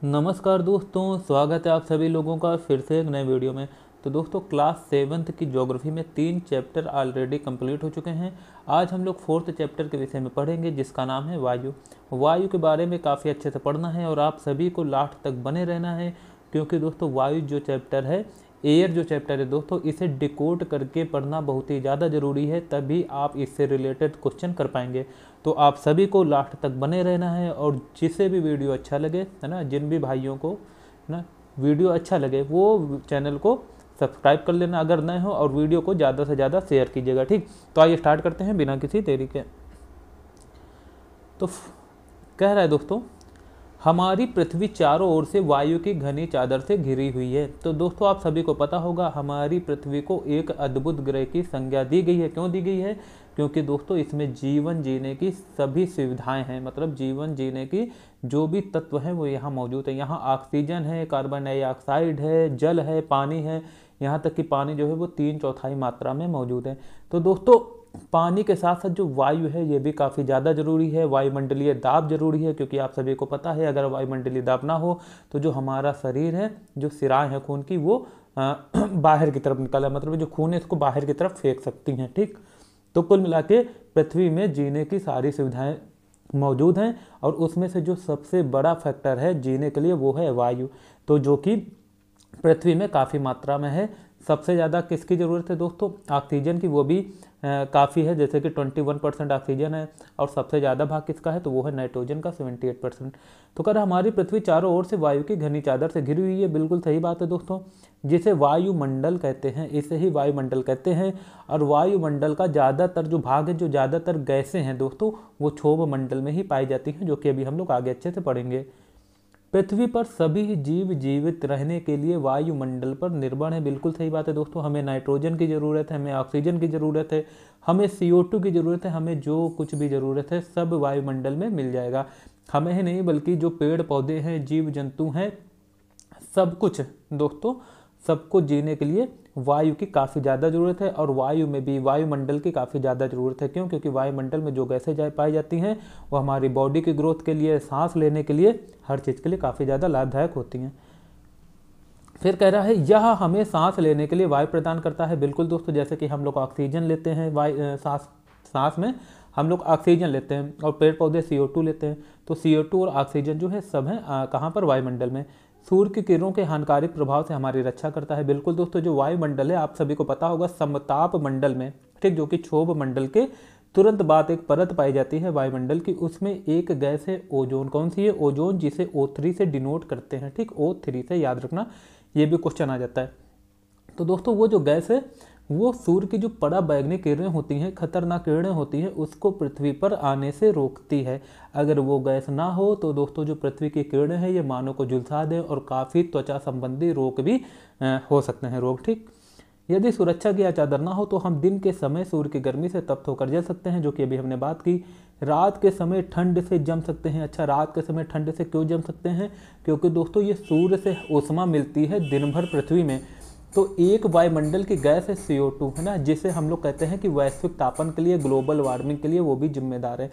नमस्कार दोस्तों, स्वागत है आप सभी लोगों का फिर से एक नए वीडियो में। तो दोस्तों क्लास 7th की ज्योग्राफी में 3 चैप्टर ऑलरेडी कंप्लीट हो चुके हैं। आज हम लोग 4th चैप्टर के विषय में पढ़ेंगे जिसका नाम है वायु। वायु के बारे में काफ़ी अच्छे से पढ़ना है और आप सभी को लास्ट तक बने रहना है, क्योंकि दोस्तों वायु जो चैप्टर है, एयर जो चैप्टर है दोस्तों, इसे डिकोड करके पढ़ना बहुत ही ज़्यादा ज़रूरी है, तभी आप इससे रिलेटेड क्वेश्चन कर पाएंगे। तो आप सभी को लास्ट तक बने रहना है और जिसे भी वीडियो अच्छा लगे, है ना, जिन भी भाइयों को ना वीडियो अच्छा लगे वो चैनल को सब्सक्राइब कर लेना अगर नए हो, और वीडियो को ज़्यादा से ज़्यादा शेयर कीजिएगा। ठीक, तो आइए स्टार्ट करते हैं बिना किसी देरी के। तो कह रहा है दोस्तों, हमारी पृथ्वी चारों ओर से वायु की घनी चादर से घिरी हुई है। तो दोस्तों आप सभी को पता होगा, हमारी पृथ्वी को एक अद्भुत ग्रह की संज्ञा दी गई है। क्यों दी गई है? क्योंकि दोस्तों इसमें जीवन जीने की सभी सुविधाएं हैं, मतलब जीवन जीने की जो भी तत्व हैं वो यहाँ मौजूद है। यहाँ ऑक्सीजन है, कार्बन डाइऑक्साइड है, जल है, पानी है, यहाँ तक कि पानी जो है वो 3/4 मात्रा में मौजूद है। तो दोस्तों पानी के साथ साथ जो वायु है ये भी काफ़ी ज़्यादा ज़रूरी है। वायुमंडलीय दाब जरूरी है, क्योंकि आप सभी को पता है अगर वायुमंडलीय दाब ना हो तो जो हमारा शरीर है, जो सिराएं हैं खून की, वो बाहर की तरफ निकल है, मतलब जो खून है इसको बाहर की तरफ फेंक सकती हैं। ठीक, तो कुल मिला के पृथ्वी में जीने की सारी सुविधाएं मौजूद हैं, और उसमें से जो सबसे बड़ा फैक्टर है जीने के लिए वो है वायु, तो जो कि पृथ्वी में काफ़ी मात्रा में है। सबसे ज़्यादा किसकी ज़रूरत है दोस्तों? ऑक्सीजन की, वो भी काफ़ी है, जैसे कि 21% ऑक्सीजन है, और सबसे ज़्यादा भाग किसका है? तो वो है नाइट्रोजन का 78%। तो कर हमारी पृथ्वी चारों ओर से वायु की घनी चादर से घिरी हुई है। बिल्कुल सही बात है दोस्तों, जिसे वायुमंडल कहते हैं, इसे ही वायुमंडल कहते हैं। और वायुमंडल का ज़्यादातर जो भाग है, जो ज़्यादातर गैसें हैं दोस्तों, वो क्षोभ मंडल में ही पाई जाती हैं, जो कि अभी हम लोग आगे अच्छे से पढ़ेंगे। पृथ्वी पर सभी जीव जीवित रहने के लिए वायुमंडल पर निर्भर है। बिल्कुल सही बात है दोस्तों, हमें नाइट्रोजन की ज़रूरत है, हमें ऑक्सीजन की ज़रूरत है, हमें CO2 की ज़रूरत है, हमें जो कुछ भी ज़रूरत है सब वायुमंडल में मिल जाएगा। हमें ही नहीं बल्कि जो पेड़ पौधे हैं, जीव जंतु हैं, सब कुछ दोस्तों, सबको जीने के लिए वायु की काफ़ी ज़्यादा ज़रूरत है। और वायु में भी वायुमंडल की काफ़ी ज़्यादा ज़रूरत है। क्यों? क्योंकि वायुमंडल में जो गैसें पाई जाती हैं वो हमारी बॉडी की ग्रोथ के लिए, सांस लेने के लिए, हर चीज़ के लिए काफ़ी ज़्यादा लाभदायक होती हैं। फिर कह रहा है यह हमें सांस लेने के लिए वायु प्रदान करता है। बिल्कुल दोस्तों, जैसे कि हम लोग ऑक्सीजन लेते हैं, सांस में हम लोग ऑक्सीजन लेते हैं, और पेड़ पौधे CO2 लेते हैं। तो CO2 और ऑक्सीजन जो है सब हैं कहाँ पर? वायुमंडल में। सूर्य की किरणों के हानिकारक प्रभाव से हमारी रक्षा करता है। बिल्कुल दोस्तों, जो वायुमंडल है आप सभी को पता होगा, समताप मंडल में, ठीक, जो कि क्षोभ मंडल के तुरंत बाद एक परत पाई जाती है वायुमंडल की, उसमें एक गैस है ओजोन। कौन सी है? ओजोन, जिसे O3 से डिनोट करते हैं। ठीक, O3 से, याद रखना, ये भी क्वेश्चन आ जाता है। तो दोस्तों वो जो गैस है वो सूर्य की जो पराबैंगनी किरणें होती हैं, खतरनाक किरणें होती हैं, उसको पृथ्वी पर आने से रोकती है। अगर वो गैस ना हो तो दोस्तों जो पृथ्वी की किरणें हैं ये मानव को झुलसा दें, और काफ़ी त्वचा संबंधी रोग भी हो सकते हैं, रोग। ठीक, यदि सुरक्षा की चादर ना हो तो हम दिन के समय सूर्य की गर्मी से तप्त होकर जल सकते हैं, जो कि अभी हमने बात की। रात के समय ठंड से जम सकते हैं। अच्छा, रात के समय ठंड से क्यों जम सकते हैं? क्योंकि दोस्तों ये सूर्य से ऊष्मा मिलती है दिन भर पृथ्वी में। तो एक वायुमंडल की गैस है CO2, है ना, जिसे हम लोग कहते हैं कि वैश्विक तापन के लिए, ग्लोबल वार्मिंग के लिए वो भी जिम्मेदार है।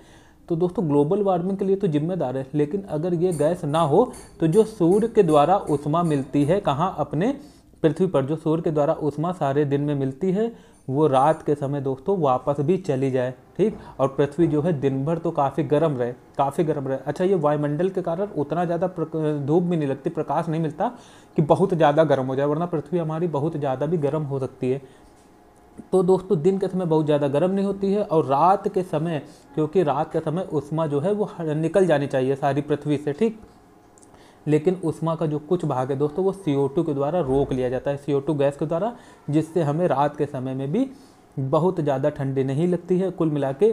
तो दोस्तों ग्लोबल वार्मिंग के लिए तो जिम्मेदार है, लेकिन अगर ये गैस ना हो तो जो सूर्य के द्वारा ऊष्मा मिलती है, कहाँ? अपने पृथ्वी पर जो सूर्य के द्वारा ऊष्मा सारे दिन में मिलती है, वो रात के समय दोस्तों वापस भी चली जाए। ठीक, और पृथ्वी जो है दिन भर तो काफ़ी गर्म रहे, काफ़ी गर्म रहे। अच्छा, ये वायुमंडल के कारण उतना ज़्यादा धूप भी नहीं लगती, प्रकाश नहीं मिलता कि बहुत ज़्यादा गर्म हो जाए, वरना पृथ्वी हमारी बहुत ज़्यादा भी गर्म हो सकती है। तो दोस्तों दिन के समय बहुत ज़्यादा गर्म नहीं होती है, और रात के समय, क्योंकि रात के समय ऊष्मा जो है वो निकल जानी चाहिए सारी पृथ्वी से। ठीक, लेकिन ऊष्मा का जो कुछ भाग है दोस्तों वो CO2 के द्वारा रोक लिया जाता है, CO2 गैस के द्वारा, जिससे हमें रात के समय में भी बहुत ज़्यादा ठंडी नहीं लगती है। कुल मिला के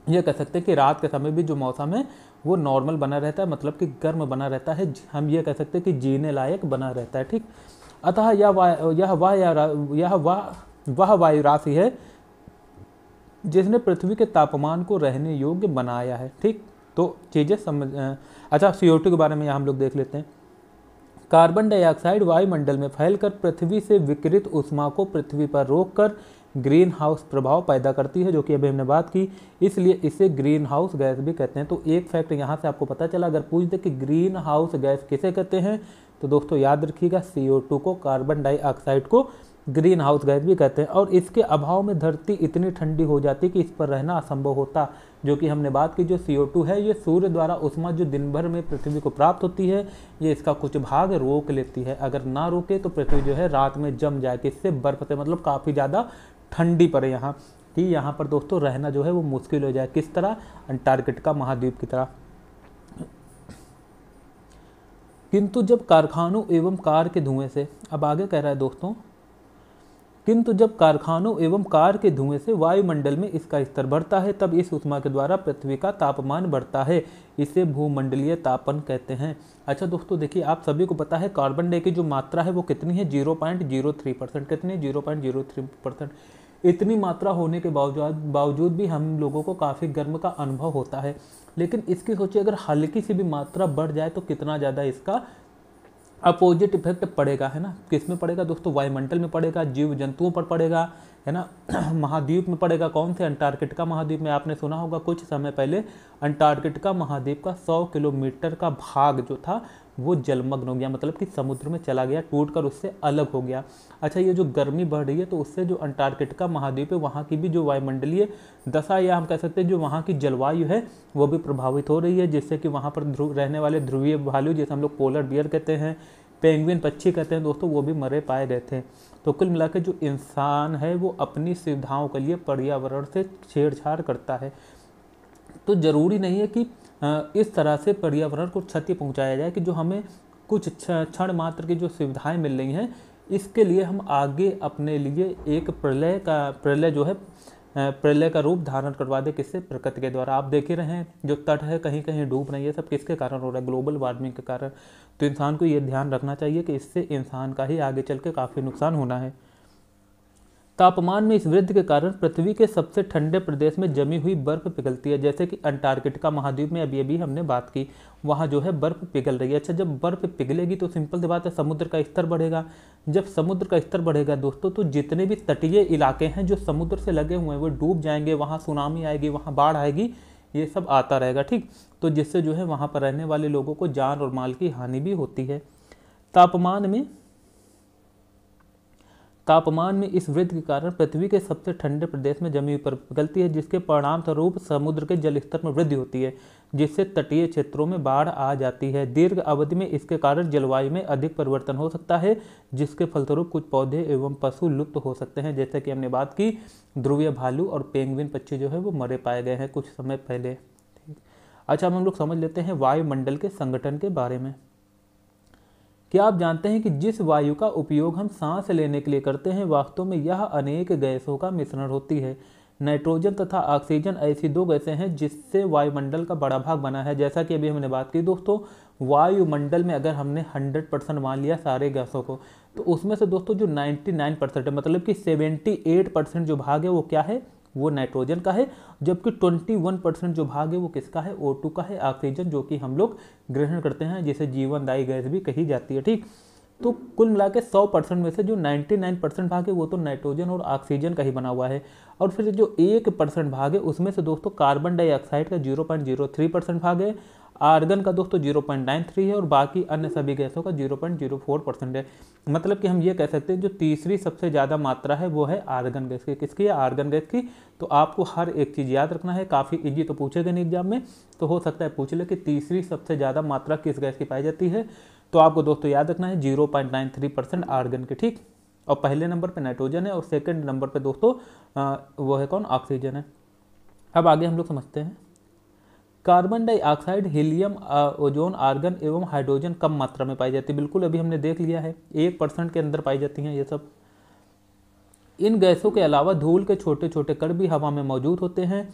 ये कह सकते हैं कि रात के समय भी जो मौसम है वो नॉर्मल बना रहता है, मतलब कि गर्म बना रहता है। हम ये कह सकते हैं कि जीने लायक बना रहता है। ठीक, अतः वह वायु राशि है जिसने पृथ्वी के तापमान को रहने योग्य बनाया है। ठीक, तो चीज़ें समझ। अच्छा, CO2 के बारे में यहाँ हम लोग देख लेते हैं। कार्बन डाइऑक्साइड वायुमंडल में फैलकर पृथ्वी से विकिरित ऊष्मा को पृथ्वी पर रोककर ग्रीन हाउस प्रभाव पैदा करती है, जो कि अभी हमने बात की, इसलिए इसे ग्रीन हाउस गैस भी कहते हैं। तो एक फैक्ट यहाँ से आपको पता चला। अगर पूछ दे कि ग्रीन हाउस गैस किसे कहते हैं, तो दोस्तों याद रखिएगा CO2 को, कार्बन डाइऑक्साइड को ग्रीन हाउस गैस भी कहते हैं। और इसके अभाव में धरती इतनी ठंडी हो जाती कि इस पर रहना असंभव होता, जो कि हमने बात की। जो CO2 है ये सूर्य द्वारा ऊष्मा जो दिन भर में पृथ्वी को प्राप्त होती है, ये इसका कुछ भाग रोक लेती है। अगर ना रोके तो पृथ्वी जो है रात में जम जाए, किससे, बर्फ से, मतलब काफ़ी ज़्यादा ठंडी पड़े यहाँ, कि यहाँ पर दोस्तों रहना जो है वो मुश्किल हो जाए। किस तरह, अंटार्कटिका महाद्वीप की तरह। किंतु जब कारखानों एवं कार के धुएं से, अब आगे कह रहा है दोस्तों, किंतु जब कारखानों एवं कार के धुएं से वायुमंडल में इसका स्तर बढ़ता है, तब इस ऊष्मा के द्वारा पृथ्वी का तापमान बढ़ता है। इसे भूमंडलीय तापन कहते हैं। अच्छा दोस्तों देखिए, आप सभी को पता है कार्बन डाइऑक्साइड की जो मात्रा है वो कितनी है, 0.03%। कितनी, 0.03%। इतनी मात्रा होने के बावजूद भी हम लोगों को काफ़ी गर्म का अनुभव होता है। लेकिन इसकी सोचिए, अगर हल्की सी भी मात्रा बढ़ जाए तो कितना ज़्यादा इसका अपोजिट इफेक्ट पड़ेगा, है ना। किस में पड़ेगा दोस्तों, वायुमंडल में पड़ेगा, जीव जंतुओं पर पड़ेगा, है ना। महाद्वीप में पड़ेगा, कौन से, अंटार्कटिका महाद्वीप में। आपने सुना होगा कुछ समय पहले अंटार्कटिका महाद्वीप का 100 किलोमीटर का भाग जो था वो जलमग्न हो गया, मतलब कि समुद्र में चला गया, टूटकर उससे अलग हो गया। अच्छा, ये जो गर्मी बढ़ रही है तो उससे जो अंटार्कटिका महाद्वीप है वहाँ की भी जो वायुमंडलीय दशा, या हम कह सकते हैं जो वहाँ की जलवायु है वो भी प्रभावित हो रही है, जिससे कि वहाँ पर रहने वाले ध्रुवीय भालू, जैसे हम लोग पोलर बियर कहते हैं, पेंगुइन पक्षी कहते हैं दोस्तों, वो भी मरे पाए गए थे। तो कुल मिलाकर जो इंसान है वो अपनी सुविधाओं के लिए पर्यावरण से छेड़छाड़ करता है। तो ज़रूरी नहीं है कि इस तरह से पर्यावरण को क्षति पहुंचाया जाए कि जो हमें कुछ क्षण मात्र की जो सुविधाएं मिल रही हैं, इसके लिए हम आगे अपने लिए एक प्रलय का रूप धारण करवा दे। किससे, प्रकृति के द्वारा। आप देख ही रहे हैं जो तट है कहीं कहीं डूब रही है, सब किसके कारण हो रहा है, ग्लोबल वार्मिंग के कारण। तो इंसान को ये ध्यान रखना चाहिए कि इससे इंसान का ही आगे चल के काफ़ी नुकसान होना है। तापमान में इस वृद्धि के कारण पृथ्वी के सबसे ठंडे प्रदेश में जमी हुई बर्फ पिघलती है, जैसे कि अंटार्कटिका महाद्वीप में अभी हमने बात की, वहाँ जो है बर्फ पिघल रही है। अच्छा, जब बर्फ पिघलेगी तो सिंपल सी बात है, समुद्र का स्तर बढ़ेगा। जब समुद्र का स्तर बढ़ेगा दोस्तों, तो जितने भी तटीय इलाके हैं जो समुद्र से लगे हुए हैं वो डूब जाएंगे, वहाँ सुनामी आएगी, वहाँ बाढ़ आएगी, ये सब आता रहेगा, ठीक। तो जिससे जो है वहाँ पर रहने वाले लोगों को जान और माल की हानि भी होती है। तापमान में इस वृद्धि के कारण पृथ्वी के सबसे ठंडे प्रदेश में जमी हुई बर्फ पिघलती है, जिसके परिणाम स्वरूप समुद्र के जल स्तर में वृद्धि होती है, जिससे तटीय क्षेत्रों में बाढ़ आ जाती है। दीर्घ अवधि में इसके कारण जलवायु में अधिक परिवर्तन हो सकता है, जिसके फलस्वरूप कुछ पौधे एवं पशु लुप्त हो सकते हैं, जैसे कि हमने बात की ध्रुवीय भालू और पेंगुइन पक्षी जो है वो मरे पाए गए हैं कुछ समय पहले, ठीक। अच्छा, हम लोग समझ लेते हैं वायुमंडल के संगठन के बारे में। क्या आप जानते हैं कि जिस वायु का उपयोग हम सांस लेने के लिए करते हैं, वास्तव में यह अनेक गैसों का मिश्रण होती है। नाइट्रोजन तथा ऑक्सीजन ऐसी दो गैसें हैं जिससे वायुमंडल का बड़ा भाग बना है। जैसा कि अभी हमने बात की दोस्तों, वायुमंडल में अगर हमने 100% मान लिया सारे गैसों को, तो उसमें से दोस्तों जो 99% है, मतलब कि 78% जो भाग है वो क्या है, वो नाइट्रोजन का है, जबकि 21% जो भाग है वो किसका है, O2 का है, ऑक्सीजन, जो कि हम लोग ग्रहण करते हैं, जिसे जीवनदायी गैस भी कही जाती है, ठीक। तो कुल मिला के 100% में से जो 99% भाग है वो तो नाइट्रोजन और ऑक्सीजन का ही बना हुआ है। और फिर जो 1% भाग है उसमें से दोस्तों कार्बन डाइऑक्साइड का 0.03% भाग है, आर्गन का दोस्तों 0.93 है, और बाकी अन्य सभी गैसों का 0.04% है। मतलब कि हम ये कह सकते हैं जो तीसरी सबसे ज़्यादा मात्रा है वो है आर्गन गैस की। किसकी है, आर्गन गैस की। तो आपको हर एक चीज़ याद रखना है, काफ़ी इजी तो पूछेगा नहीं एग्जाम में, तो हो सकता है पूछ ले कि तीसरी सबसे ज़्यादा मात्रा किस गैस की पाई जाती है। तो आपको दोस्तों याद रखना है 0.93% आर्गन के, ठीक। और पहले नंबर पे नाइट्रोजन है और सेकंड नंबर पे दोस्तों वो है कौन, ऑक्सीजन है। अब आगे हम लोग समझते हैं। Carbon dioxide, helium, ozone, argon एवं हाइड्रोजन कम मात्रा में पाई जाती है। बिल्कुल अभी हमने देख लिया है, 1% के अंदर पाई जाती हैं ये सब। इन गैसों के अलावा धूल के छोटे छोटे कण भी हवा में मौजूद होते हैं,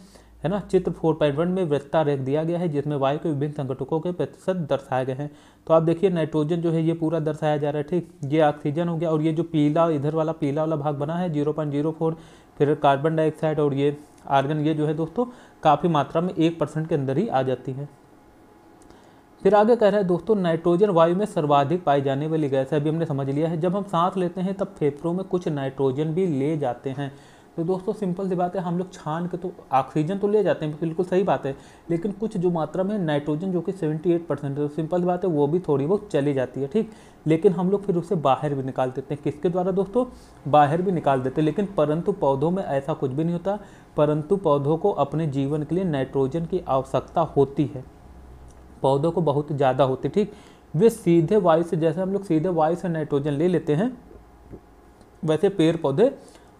है ना। चित्र 4.1 में वृत्तारेख दिया गया है जिसमें वायु के विभिन्न संघटकों के प्रतिशत दर्शाए गए हैं। तो आप देखिए नाइट्रोजन जो है ये पूरा दर्शाया जा रहा है, ठीक। ये ऑक्सीजन हो गया, और ये जो पीला इधर वाला पीला वाला भाग बना है 0.04, फिर कार्बन डाइऑक्साइड और ये आर्गन, ये जो है दोस्तों काफ़ी मात्रा में 1% के अंदर ही आ जाती है। फिर आगे कह रहा है दोस्तों, नाइट्रोजन वायु में सर्वाधिक पाई जाने वाली गैस है। अभी हमने समझ लिया है, जब हम सांस लेते हैं तब फेफड़ों में कुछ नाइट्रोजन भी ले जाते हैं। तो दोस्तों सिंपल सी बात है, हम लोग छान के तो ऑक्सीजन तो ले जाते हैं, बिल्कुल सही बात है, लेकिन कुछ जो मात्रा में नाइट्रोजन जो कि 78% है, तो सिंपल सी बात है वो भी थोड़ी बहुत चली जाती है, ठीक। लेकिन हम लोग फिर उसे बाहर भी निकाल देते हैं, किसके द्वारा दोस्तों, बाहर भी निकाल देते हैं। लेकिन परंतु पौधों में ऐसा कुछ भी नहीं होता, परंतु पौधों को अपने जीवन के लिए नाइट्रोजन की आवश्यकता होती है, पौधों को बहुत ज़्यादा होती है, ठीक। वे सीधे वायु से, जैसे हम लोग सीधे वायु से नाइट्रोजन ले लेते हैं, वैसे पेड़ पौधे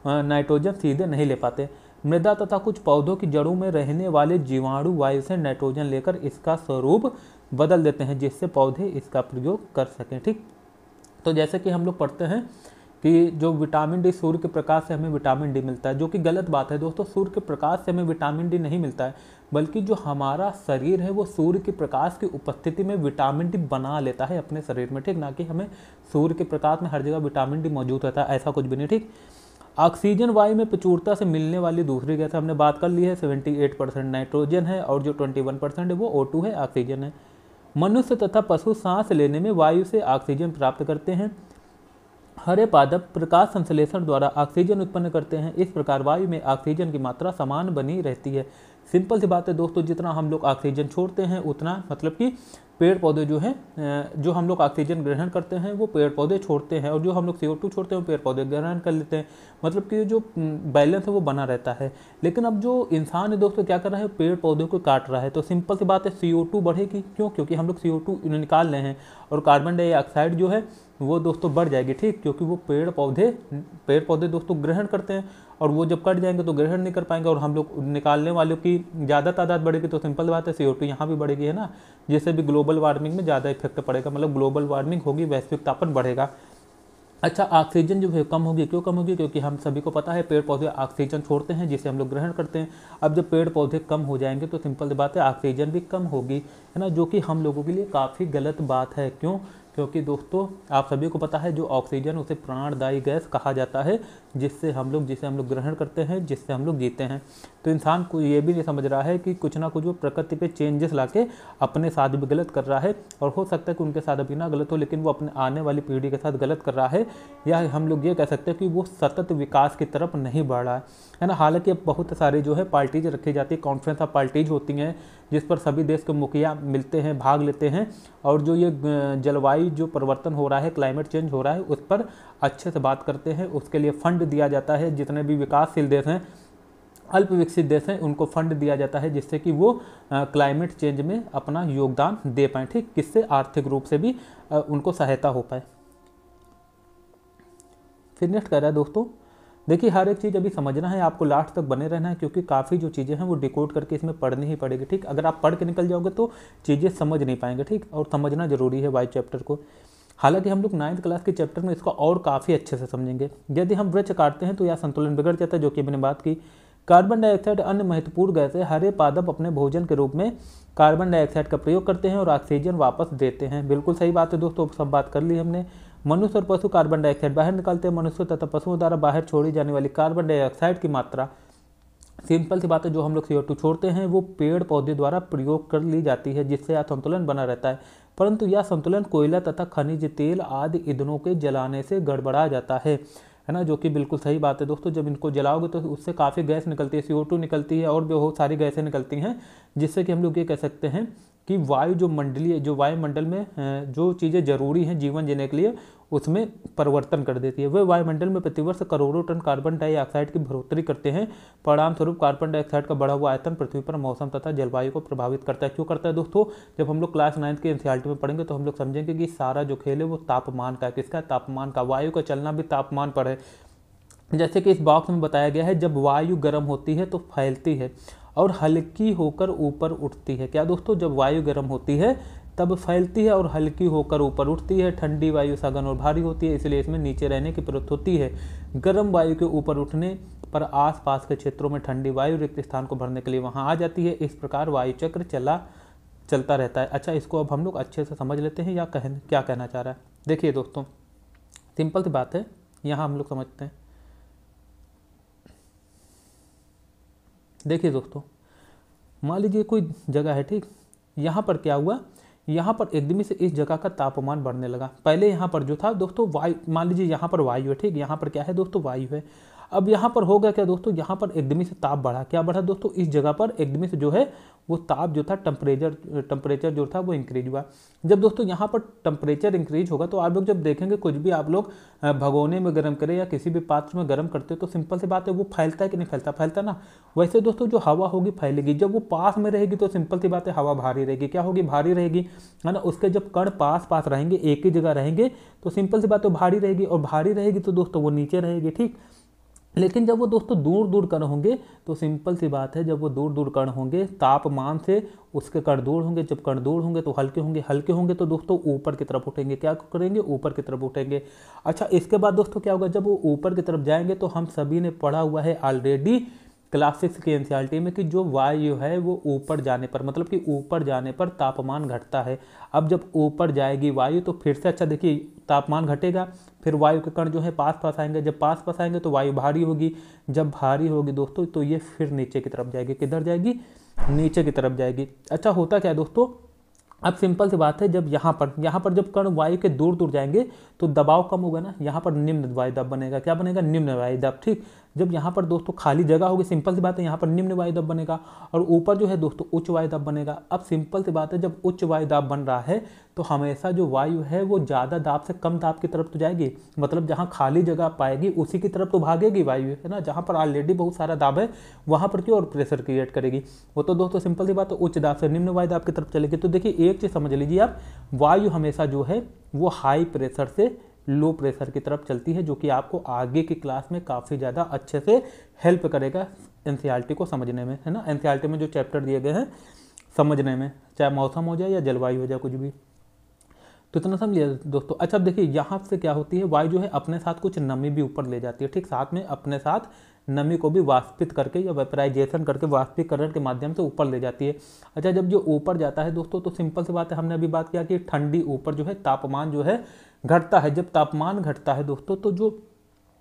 नाइट्रोजन सीधे नहीं ले पाते। मृदा तथा कुछ पौधों की जड़ों में रहने वाले जीवाणु वायु से नाइट्रोजन लेकर इसका स्वरूप बदल देते हैं, जिससे पौधे इसका प्रयोग कर सकें, ठीक। तो जैसे कि हम लोग पढ़ते हैं कि जो विटामिन डी, सूर्य के प्रकाश से हमें विटामिन डी मिलता है, जो कि गलत बात है दोस्तों। सूर्य के प्रकाश से हमें विटामिन डी नहीं मिलता है, बल्कि जो हमारा शरीर है वो सूर्य के प्रकाश की उपस्थिति में विटामिन डी बना लेता है अपने शरीर में, ठीक। ना कि हमें सूर्य के प्रकाश में हर जगह विटामिन डी मौजूद रहता है, ऐसा कुछ भी नहीं, ठीक। ऑक्सीजन वायु में प्रचुरता से मिलने वाली दूसरी गैस हमने बात कर ली है, 78% नाइट्रोजन है और जो 21% है वो O2 है, ऑक्सीजन है। मनुष्य तथा पशु सांस लेने में वायु से ऑक्सीजन प्राप्त करते हैं। हरे पादप प्रकाश संश्लेषण द्वारा ऑक्सीजन उत्पन्न करते हैं। इस प्रकार वायु में ऑक्सीजन की मात्रा समान बनी रहती है। सिंपल सी बात है दोस्तों, जितना हम लोग ऑक्सीजन छोड़ते हैं उतना, मतलब कि पेड़ पौधे जो हैं, जो हम लोग ऑक्सीजन ग्रहण करते हैं वो पेड़ पौधे छोड़ते हैं, और जो हम लोग CO2 छोड़ते हैं वो पेड़ पौधे ग्रहण कर लेते हैं, मतलब कि जो बैलेंस है वो बना रहता है। लेकिन अब जो इंसान है दोस्तों क्या कर रहा है, पेड़ पौधों को काट रहा है, तो सिंपल सी बात है CO2 बढ़ेगी। क्यों? क्योंकि हम लोग CO2 निकाल रहे हैं, और कार्बन डाइऑक्साइड जो है वो दोस्तों बढ़ जाएगी, ठीक। क्योंकि वो पेड़ पौधे दोस्तों ग्रहण करते हैं, और वो जब कट जाएंगे तो ग्रहण नहीं कर पाएंगे, और हम लोग निकालने वालों की ज़्यादा तादाद बढ़ेगी, तो सिंपल बात है CO2 यहाँ भी बढ़ेगी, है ना, जिससे भी ग्लोबल वार्मिंग में ज़्यादा इफेक्ट पड़ेगा, मतलब ग्लोबल वार्मिंग होगी, वैश्विक तापन बढ़ेगा। अच्छा, ऑक्सीजन जो है कम होगी, क्यों कम होगी? क्योंकि हम सभी को पता है पेड़ पौधे ऑक्सीजन छोड़ते हैं, जिसे हम लोग ग्रहण करते हैं। अब जब पेड़ पौधे कम हो जाएंगे तो सिंपल बात है ऑक्सीजन भी कम होगी, है ना, जो कि हम लोगों के लिए काफ़ी गलत बात है। क्यों? क्योंकि दोस्तों आप सभी को पता है जो ऑक्सीजन उसे प्राणदायी गैस कहा जाता है, जिसे हम लोग ग्रहण करते हैं, जिससे हम लोग जीते हैं। तो इंसान को ये भी नहीं समझ रहा है कि कुछ ना कुछ वो प्रकृति पे चेंजेस लाके अपने साथ भी गलत कर रहा है, और हो सकता है कि उनके साथ अभी ना गलत हो, लेकिन वो अपने आने वाली पीढ़ी के साथ गलत कर रहा है, या हम लोग ये कह सकते हैं कि वो सतत विकास की तरफ नहीं बढ़ रहा है ना। हालांकि अब बहुत सारी जो है पार्टीज रखी जाती है, कॉन्फ्रेंस ऑफ पार्टीज होती हैं, जिस पर सभी देश के मुखिया मिलते हैं, भाग लेते हैं, और जो ये जलवायु जो परिवर्तन हो रहा है, क्लाइमेट चेंज हो रहा है, उस पर अच्छे से बात करते हैं। उसके लिए फंड दिया जाता है, जितने भी विकासशील देश हैं, अल्प विकसित देश हैं, उनको फंड दिया जाता है, जिससे कि वो क्लाइमेट चेंज में अपना योगदान दे पाएँ, ठीक। किससे? आर्थिक रूप से भी उनको सहायता हो पाए। फिर नेक्स्ट कह रहा है दोस्तों, देखिए हर एक चीज़ अभी समझना है आपको, लास्ट तक बने रहना है, क्योंकि काफ़ी जो चीज़ें हैं वो डिकोड करके इसमें पढ़नी ही पड़ेगी, ठीक। अगर आप पढ़ के निकल जाओगे तो चीज़ें समझ नहीं पाएंगे, ठीक। और समझना जरूरी है वायु चैप्टर को। हालांकि हम लोग 9th क्लास के चैप्टर में इसको और काफ़ी अच्छे से समझेंगे। यदि हम वृक्ष काटते हैं तो यह संतुलन बिगड़ जाता है, जो कि मैंने बात की। कार्बन डाइऑक्साइड अन्य महत्वपूर्ण गैस है। हरे पादप अपने भोजन के रूप में कार्बन डाइऑक्साइड का प्रयोग करते हैं और ऑक्सीजन वापस देते हैं। बिल्कुल सही बात है दोस्तों, सब बात कर ली हमने। मनुष्य और पशु कार्बन डाइऑक्साइड बाहर निकालते हैं। मनुष्य तथा पशुओं द्वारा बाहर छोड़ी जाने वाली कार्बन डाइऑक्साइड की मात्रा, सिंपल सी बात है, जो हम लोग CO2 छोड़ते हैं वो पेड़ पौधे द्वारा प्रयोग कर ली जाती है, जिससे यह संतुलन बना रहता है। परंतु यह संतुलन कोयला तथा खनिज तेल आदि ईंधनों के जलाने से गड़बड़ा जाता है ना, जो कि बिल्कुल सही बात है दोस्तों। जब इनको जलाओगे तो उससे काफ़ी गैस निकलती है, CO2 निकलती है, और भी बहुत सारी गैसें निकलती हैं, जिससे कि हम लोग ये कह सकते हैं कि वायुमंडल में जो चीज़ें जरूरी हैं जीवन जीने के लिए, उसमें परिवर्तन कर देती है। वे वायुमंडल में प्रतिवर्ष करोड़ों टन कार्बन डाइऑक्साइड की बढ़ोतरी करते हैं। परिणाम स्वरूप कार्बन डाइऑक्साइड का बढ़ा हुआ आयतन पृथ्वी पर मौसम तथा जलवायु को प्रभावित करता है। क्यों करता है दोस्तों? जब हम लोग क्लास 9th के NCERT में पढ़ेंगे तो हम लोग समझेंगे कि सारा जो खेल है वो तापमान का है। किसका? तापमान का। वायु का चलना भी तापमान पर है। जैसे कि इस बॉक्स में बताया गया है, जब वायु गर्म होती है तो फैलती है और हल्की होकर ऊपर उठती है। क्या दोस्तों? जब वायु गर्म होती है तब फैलती है और हल्की होकर ऊपर उठती है। ठंडी वायु सघन और भारी होती है, इसलिए इसमें नीचे रहने की प्रवृत्ति होती है। गर्म वायु के ऊपर उठने पर आसपास के क्षेत्रों में ठंडी वायु रिक्त स्थान को भरने के लिए वहां आ जाती है। इस प्रकार वायु चक्र चलता रहता है। अच्छा, इसको अब हम लोग अच्छे से समझ लेते हैं, या क्या कहना चाह रहा है। देखिए दोस्तों, सिंपल सी बात है, यहाँ हम लोग समझते हैं। देखिए दोस्तों, मान लीजिए कोई जगह है, ठीक। यहाँ पर क्या हुआ, यहाँ पर एकदम से इस जगह का तापमान बढ़ने लगा। पहले यहाँ पर जो था दोस्तों वायु, मान लीजिए यहाँ पर वायु है, ठीक। यहाँ पर क्या है दोस्तों? वायु है। अब यहाँ पर हो गया क्या दोस्तों, यहाँ पर एकदम से ताप बढ़ा, क्या बढ़ा दोस्तों, इस जगह पर एकदम से जो है वो ताप जो था टेम्परेचर जो था वो इंक्रीज हुआ। जब दोस्तों यहाँ पर टेम्परेचर इंक्रीज होगा तो आप लोग जब देखेंगे कुछ भी आप लोग भगोने में गर्म करें या किसी भी पात्र में गर्म करते हो तो सिंपल सी बात है वो फैलता है कि नहीं फैलता, फैलता ना। वैसे दोस्तों जो हवा होगी फैलेगी, जब वो पास में रहेगी तो सिंपल सी बात है हवा भारी रहेगी, क्या होगी, भारी रहेगी, है ना। उसके जब कण पास पास रहेंगे, एक ही जगह रहेंगे तो सिंपल सी बात है भारी रहेगी, और भारी रहेगी तो दोस्तों वो नीचे रहेगी, ठीक। लेकिन जब वो दोस्तों दूर दूर कण होंगे तो सिंपल सी बात है, जब वो दूर दूर कण होंगे तापमान से उसके कण दूर होंगे, जब कण दूर होंगे तो हल्के होंगे, हल्के होंगे तो दोस्तों ऊपर की तरफ उठेंगे, क्या करेंगे, ऊपर की तरफ उठेंगे। अच्छा, इसके बाद दोस्तों क्या होगा, जब वो ऊपर की तरफ जाएंगे तो हम सभी ने पढ़ा हुआ है ऑलरेडी क्लास 6 की एनसीईआरटी में कि जो वायु है वो ऊपर जाने पर, मतलब कि ऊपर जाने पर तापमान घटता है। अब जब ऊपर जाएगी वायु तो फिर से, अच्छा देखिए, तापमान घटेगा, फिर वायु के कण जो है पास पास आएंगे, जब पास पास आएंगे तो वायु भारी होगी, जब भारी होगी दोस्तों तो ये फिर नीचे की तरफ जाएगी, किधर जाएगी, नीचे की तरफ जाएगी। अच्छा, होता क्या है दोस्तों, अब सिंपल सी बात है, जब यहाँ पर जब कण वायु के दूर दूर जाएंगे तो दबाव कम होगा ना, यहाँ पर निम्न वायु दाब बनेगा, क्या बनेगा, निम्न वायु दाब, ठीक। जब यहाँ पर दोस्तों खाली जगह होगी, सिंपल सी बात है यहाँ पर निम्न वायु दाब बनेगा, और ऊपर जो है दोस्तों उच्च वायु दाब बनेगा। अब सिंपल सी बात है, जब उच्च वायु दाब बन रहा है तो हमेशा जो वायु है वो ज़्यादा दाब से कम दाब की तरफ तो जाएगी, मतलब जहाँ खाली जगह पाएगी उसी की तरफ तो भागेगी वायु, है ना। जहाँ पर ऑलरेडी बहुत सारा दाब है वहाँ पर क्यों और प्रेशर क्रिएट करेगी, वो तो दोस्तों सिंपल सी बात है उच्च दाब से निम्न वायु दाब की तरफ चलेगी। तो देखिए एक चीज़ समझ लीजिए आप, वायु हमेशा जो है वो हाई प्रेशर से लो प्रेशर की तरफ चलती है, जो कि आपको आगे की क्लास में काफ़ी ज़्यादा अच्छे से हेल्प करेगा एनसीईआरटी को समझने में, है ना। एनसीईआरटी में जो चैप्टर दिए गए हैं समझने में, चाहे मौसम हो जाए या जलवायु हो जाए, कुछ भी, तो इतना समझिए दोस्तों। अच्छा, अब देखिए यहाँ से क्या होती है, वायु जो है अपने साथ कुछ नमी भी ऊपर ले जाती है, ठीक, साथ में अपने साथ नमी को भी वाष्पित करके या वेपराइजेशन करके वाष्पीकरण के माध्यम से ऊपर ले जाती है। अच्छा, जब जो ऊपर जाता है दोस्तों तो सिंपल सी बात है, हमने अभी बात किया कि ठंडी ऊपर जो है तापमान जो है घटता है। जब तापमान घटता है दोस्तों तो जो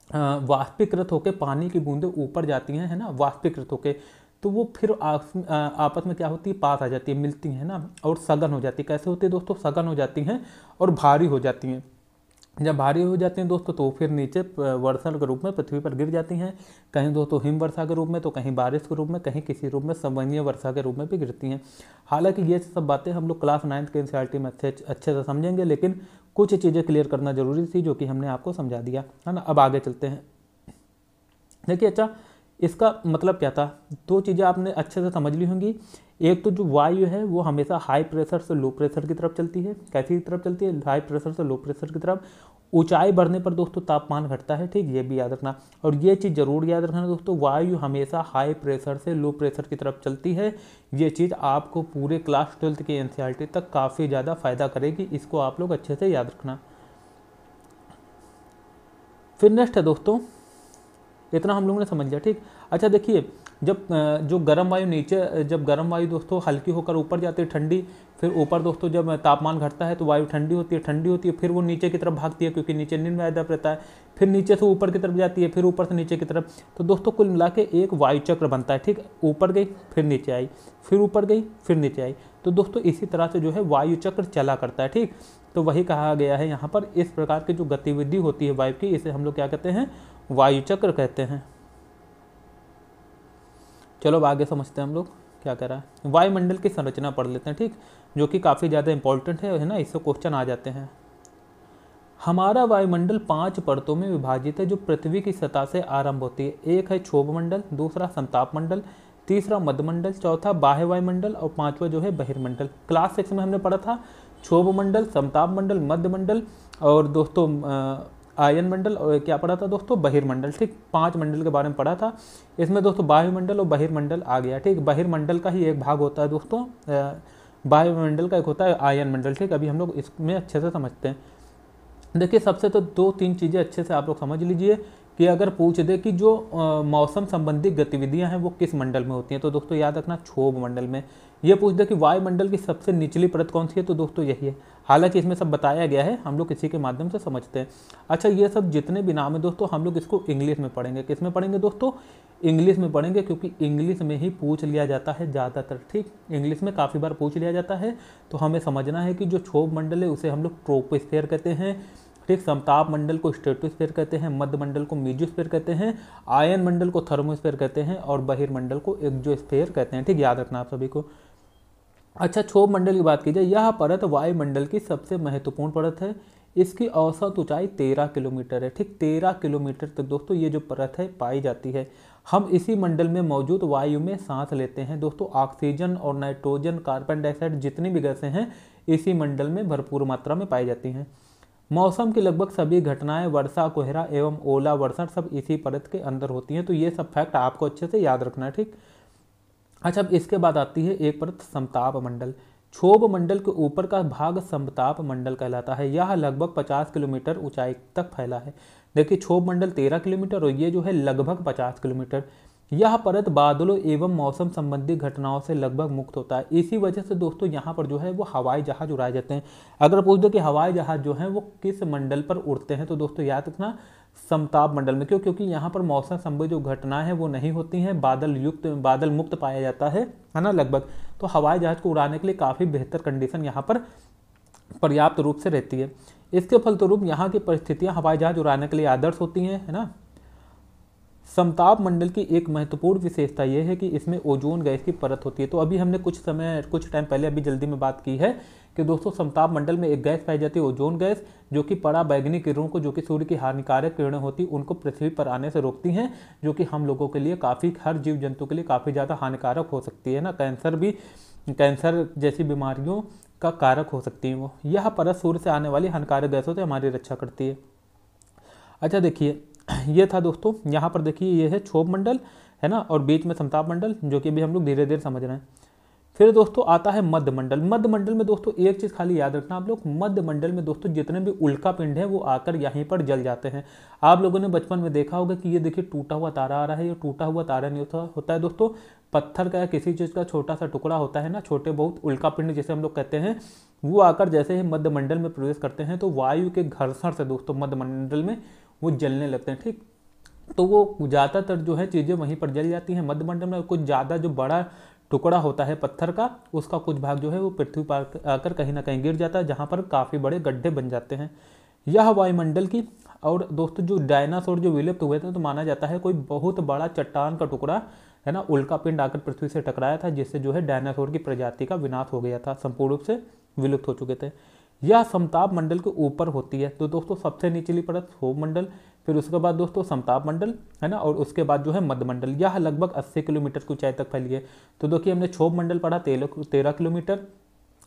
वाष्पीकृत होकर पानी की बूंदें ऊपर जाती हैं, है ना, वाष्पीकृत होकर, तो वो फिर आपस में क्या होती है, पास आ जाती है, मिलती हैं ना, और सघन हो जाती है। कैसे होती है दोस्तों, सघन हो जाती हैं और भारी हो जाती हैं। जब भारी हो जाती हैं दोस्तों तो फिर नीचे वर्षा के रूप में पृथ्वी पर गिर जाती हैं, कहीं दोस्तों हिम वर्षा के रूप में, तो कहीं बारिश के रूप में, कहीं किसी रूप में संवहनीय वर्षा के रूप में भी गिरती हैं। हालांकि ये सब बातें हम लोग क्लास 9 के एनसीईआरटी में अच्छे से समझेंगे, लेकिन कुछ चीज़ें क्लियर करना जरूरी थी जो कि हमने आपको समझा दिया, है ना। अब आगे चलते हैं। देखिए, अच्छा, इसका मतलब क्या था, दो चीज़ें आपने अच्छे से समझ ली होंगी। एक तो जो वायु है वो हमेशा हाई प्रेशर से लो प्रेशर की तरफ चलती है, कैसी तरफ चलती है, हाई प्रेशर से लो प्रेशर की तरफ। ऊंचाई बढ़ने पर दोस्तों तापमान घटता है, ठीक, ये भी याद रखना। और ये चीज़ जरूर याद रखना दोस्तों, वायु हमेशा हाई प्रेशर से लो प्रेशर की तरफ चलती है। ये चीज़ आपको पूरे क्लास 12 की एनसीईआरटी तक काफ़ी ज़्यादा फायदा करेगी, इसको आप लोग अच्छे से याद रखना। फिर नेक्स्ट है दोस्तों, इतना हम लोगों ने समझ लिया, ठीक। अच्छा देखिए, जब जो गर्म वायु नीचे, जब गर्म वायु दोस्तों हल्की होकर ऊपर जाती है ठंडी, फिर ऊपर दोस्तों जब तापमान घटता है तो वायु ठंडी होती है, फिर वो नीचे की तरफ भागती है क्योंकि नीचे निम्न वायु दाब रहता है, फिर नीचे से ऊपर की तरफ जाती है, फिर ऊपर से नीचे की तरफ। तो दोस्तों कुल मिला के एक वायु चक्र बनता है, ठीक, ऊपर गई फिर नीचे आई, फिर ऊपर गई फिर नीचे आई। तो दोस्तों इसी तरह से जो है वायु चक्र चला करता है, ठीक। तो वही कहा गया है यहाँ पर, इस प्रकार की जो गतिविधि होती है वायु की, इसे हम लोग क्या कहते हैं, वायु चक्र कहते हैं। चलो अब आगे समझते हैं हम लोग क्या कह रहा है। वायुमंडल की संरचना पढ़ लेते हैं, ठीक, जो कि काफ़ी ज़्यादा इंपॉर्टेंट है ना, इससे क्वेश्चन आ जाते हैं। हमारा वायुमंडल 5 परतों में विभाजित है जो पृथ्वी की सतह से आरंभ होती है। एक है क्षोभ मंडल, दूसरा समताप मंडल, तीसरा मध्यमंडल, चौथा बाह्य वायुमंडल और पांचवा जो है बहिर्मंडल। क्लास 6 में हमने पढ़ा था क्षोभ मंडल, समताप मंडल, मध्य मंडल और दोस्तों आयन मंडल, और क्या पढ़ा था दोस्तों, बहिर्मंडल, ठीक। 5 मंडल के बारे में पढ़ा था। इसमें दोस्तों बाह्यमंडल और बहिर्मंडल आ गया, ठीक। बहिर्मंडल का ही एक भाग होता है दोस्तों, वायुमंडल का एक होता है आयन मंडल, ठीक। अभी हम लोग इसमें अच्छे से समझते हैं। देखिए, सबसे तो 2-3 चीज़ें अच्छे से आप लोग समझ लीजिए कि अगर पूछ दे कि जो मौसम संबंधी गतिविधियां हैं वो किस मंडल में होती हैं, तो दोस्तों याद रखना क्षोभ मंडल में। ये पूछ दे कि वायुमंडल की सबसे निचली परत कौन सी है, तो दोस्तों यही है। हालांकि इसमें सब बताया गया है, हम लोग इसी के माध्यम से समझते हैं। अच्छा, ये सब जितने भी नाम है दोस्तों हम लोग इसको इंग्लिश में पढ़ेंगे। किस में पढ़ेंगे दोस्तों, इंग्लिश में पढ़ेंगे, क्योंकि इंग्लिश में ही पूछ लिया जाता है ज़्यादातर, ठीक। इंग्लिश में काफ़ी बार पूछ लिया जाता है, तो हमें समझना है कि जो क्षोभ मंडल है उसे हम लोग ट्रोपोस्फीयर कहते हैं, ठीक। समताप मंडल को स्ट्रेटोस्फीयर कहते हैं, मध्य मंडल को मेसोस्फीयर कहते हैं, आयन मंडल को थर्मोस्फीयर कहते हैं और बहिर्मंडल को एक्सोस्फीयर कहते हैं। ठीक, याद रखना आप सभी को। अच्छा, क्षोभ मंडल की बात की जाए, यह परत वायुमंडल की सबसे महत्वपूर्ण परत है। इसकी औसत ऊंचाई 13 किलोमीटर है। ठीक, 13 किलोमीटर तक दोस्तों ये जो परत है पाई जाती है। हम इसी मंडल में मौजूद वायु में सांस लेते हैं दोस्तों। ऑक्सीजन और नाइट्रोजन, कार्बन डाइऑक्साइड जितनी भी गैसें हैं इसी मंडल में भरपूर मात्रा में पाई जाती हैं। मौसम की लगभग सभी घटनाएं, वर्षा, कोहरा एवं ओला वर्षण सब इसी परत के अंदर होती हैं। तो ये सब फैक्ट आपको अच्छे से याद रखना है। ठीक। अच्छा, अब इसके बाद आती है एक परत समताप मंडल। क्षोभ मंडल के ऊपर का भाग समताप मंडल कहलाता है। यह लगभग 50 किलोमीटर ऊंचाई तक फैला है। देखिए, क्षोभ मंडल 13 किलोमीटर और ये जो है लगभग 50 किलोमीटर। यह परत बादलों एवं मौसम संबंधी घटनाओं से लगभग मुक्त होता है। इसी वजह से दोस्तों यहाँ पर जो है वो हवाई जहाज उड़ाए जाते हैं। अगर पूछ दो कि हवाई जहाज जो है वो किस मंडल पर उड़ते हैं, तो दोस्तों याद रखना समताप मंडल में। क्यों? क्योंकि यहाँ पर मौसम संबंधी जो घटनाएं हैं वो नहीं होती हैं, बादल मुक्त पाया जाता है ना लगभग। तो हवाई जहाज को उड़ाने के लिए काफ़ी बेहतर कंडीशन यहाँ पर पर्याप्त रूप से रहती है। इसके फलस्वरूप यहाँ की परिस्थितियाँ हवाई जहाज उड़ाने के लिए आदर्श होती हैं, है ना। समताप मंडल की एक महत्वपूर्ण विशेषता यह है कि इसमें ओजोन गैस की परत होती है। तो अभी हमने कुछ टाइम पहले अभी जल्दी में बात की है कि दोस्तों समताप मंडल में एक गैस पाई जाती है, ओजोन गैस, जो कि पराबैंगनी किरणों को, जो कि सूर्य की हानिकारक किरणें होती उनको पृथ्वी पर आने से रोकती हैं, जो कि हम लोगों के लिए काफ़ी, हर जीव जंतु के लिए काफ़ी ज़्यादा हानिकारक हो सकती है ना। कैंसर जैसी बीमारियों का कारक हो सकती है वो। यह परत सूर्य से आने वाली हानिकारक गैसों से हमारी रक्षा करती है। अच्छा, देखिए ये था दोस्तों, यहाँ पर देखिए ये है क्षोभ मंडल, है ना, और बीच में समताप मंडल, जो कि अभी हम लोग धीरे धीरे समझ रहे हैं। फिर दोस्तों आता है मध्य मंडल। मध्य मंडल में दोस्तों एक चीज़ खाली याद रखना आप लोग, मध्य मंडल में दोस्तों जितने भी उल्का पिंड हैं वो आकर यहीं पर जल जाते हैं। आप लोगों ने बचपन में देखा होगा कि ये देखिए टूटा हुआ तारा आ रहा है। ये टूटा हुआ तारा नहीं होता है दोस्तों, पत्थर का या किसी चीज़ का छोटा सा टुकड़ा होता है ना, छोटे बहुत उल्का पिंड जिसे हम लोग कहते हैं। वो आकर जैसे ही मध्य मंडल में प्रवेश करते हैं तो वायु के घर्षण से दोस्तों मध्य मंडल में वो जलने लगते हैं। ठीक, तो वो ज़्यादातर जो है चीज़ें वहीं पर जल जाती हैं मध्य मंडल में। कुछ ज़्यादा जो बड़ा टुकड़ा होता है पत्थर का, उसका कुछ भाग जो है वो पृथ्वी पर आकर कहीं ना कहीं गिर जाता है, जहाँ पर काफ़ी बड़े गड्ढे बन जाते हैं। यह वायुमंडल की, और दोस्तों जो डायनासोर जो विलुप्त हुए थे तो माना जाता है कोई बहुत बड़ा चट्टान का टुकड़ा, है ना, उल्का पिंड आकर पृथ्वी से टकराया था, जिससे जो है डायनासोर की प्रजाति का विनाश हो गया था, संपूर्ण रूप से विलुप्त हो चुके थे। यह समताप मंडल के ऊपर होती है। तो दोस्तों सबसे निचली परत क्षोभ मंडल, फिर उसके बाद दोस्तों समताप मंडल, है ना, और उसके बाद जो है मध्य मंडल। यह लगभग 80 किलोमीटर की ऊंचाई तक फैली है। तो देखिए हमने क्षोभ मंडल पढ़ा 13 किलोमीटर,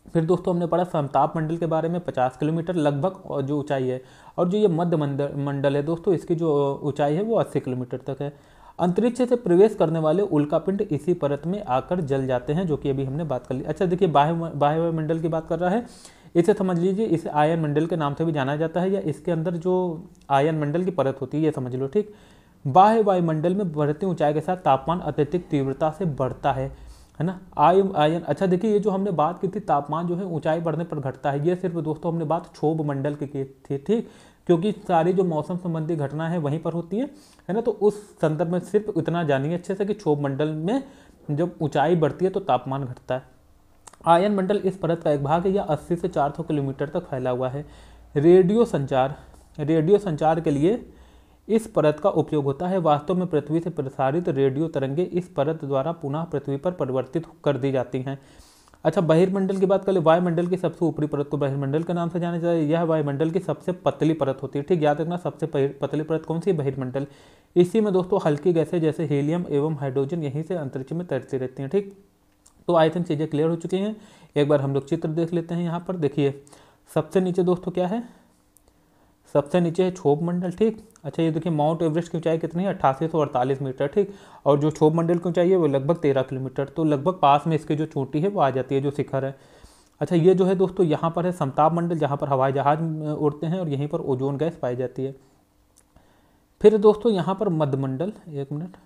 फिर दोस्तों हमने पढ़ा समताप मंडल के बारे में 50 किलोमीटर लगभग जो ऊंचाई है, और जो ये मध्य मंडल है दोस्तों इसकी जो ऊंचाई है वो 80 किलोमीटर तक है। अंतरिक्ष से प्रवेश करने वाले उल्कापिंड इसी परत में आकर जल जाते हैं, जो कि अभी हमने बात कर ली। अच्छा देखिए, बाह्य वायुमंडल की बात कर रहा है, इसे समझ लीजिए, इसे आयन मंडल के नाम से भी जाना जाता है, या इसके अंदर जो आयन मंडल की परत होती है ये समझ लो। ठीक, बाह्य वायुमंडल में बढ़ती ऊंचाई के साथ तापमान अत्यधिक तीव्रता से बढ़ता है ना। आयन, अच्छा देखिए ये जो हमने बात की थी तापमान जो है ऊंचाई बढ़ने पर घटता है, ये सिर्फ दोस्तों हमने बात क्षोभ मंडल की थी। ठीक, क्योंकि सारी जो मौसम संबंधी घटना है वहीं पर होती है ना। तो उस संदर्भ में सिर्फ इतना जानिए अच्छे से कि क्षोभ मंडल में जब ऊंचाई बढ़ती है तो तापमान घटता है। आयन मंडल इस परत का एक भाग है, यह 80 से 400 किलोमीटर तक फैला हुआ है। रेडियो संचार के लिए इस परत का उपयोग होता है। वास्तव में पृथ्वी से प्रसारित रेडियो तरंगे इस परत द्वारा पुनः पृथ्वी पर परिवर्तित कर दी जाती हैं। अच्छा, बहिर्मंडल की बात करें, वायुमंडल की सबसे ऊपरी परत को बहिर्मंडल के नाम से जाना जाता है। यह वायुमंडल की सबसे पतली परत होती है। ठीक, याद रखना सबसे पतली परत कौन सी है? बहिर्मंडल। इसी में दोस्तों हल्की गैसें जैसे हीलियम एवं हाइड्रोजन यहीं से अंतरिक्ष में तैरती रहती हैं। ठीक, तो आई थिंक चीज़ें क्लियर हो चुकी हैं। एक बार हम लोग चित्र देख लेते हैं। यहाँ पर देखिए सबसे नीचे दोस्तों क्या है, सबसे नीचे है क्षोभ मंडल। ठीक, अच्छा ये देखिए माउंट एवरेस्ट की ऊंचाई कितनी है? 8848 मीटर। ठीक, और जो क्षोभ मंडल की ऊंचाई है वो लगभग 13 किलोमीटर। तो लगभग पास में इसकी जो चोटी है वो आ जाती है, जो शिखर है। अच्छा, ये जो है दोस्तों यहाँ पर है समताप मंडल, जहाँ पर हवाई जहाज उड़ते हैं और यहीं पर ओजोन गैस पाई जाती है। फिर दोस्तों यहाँ पर मध्य मंडल, एक मिनट,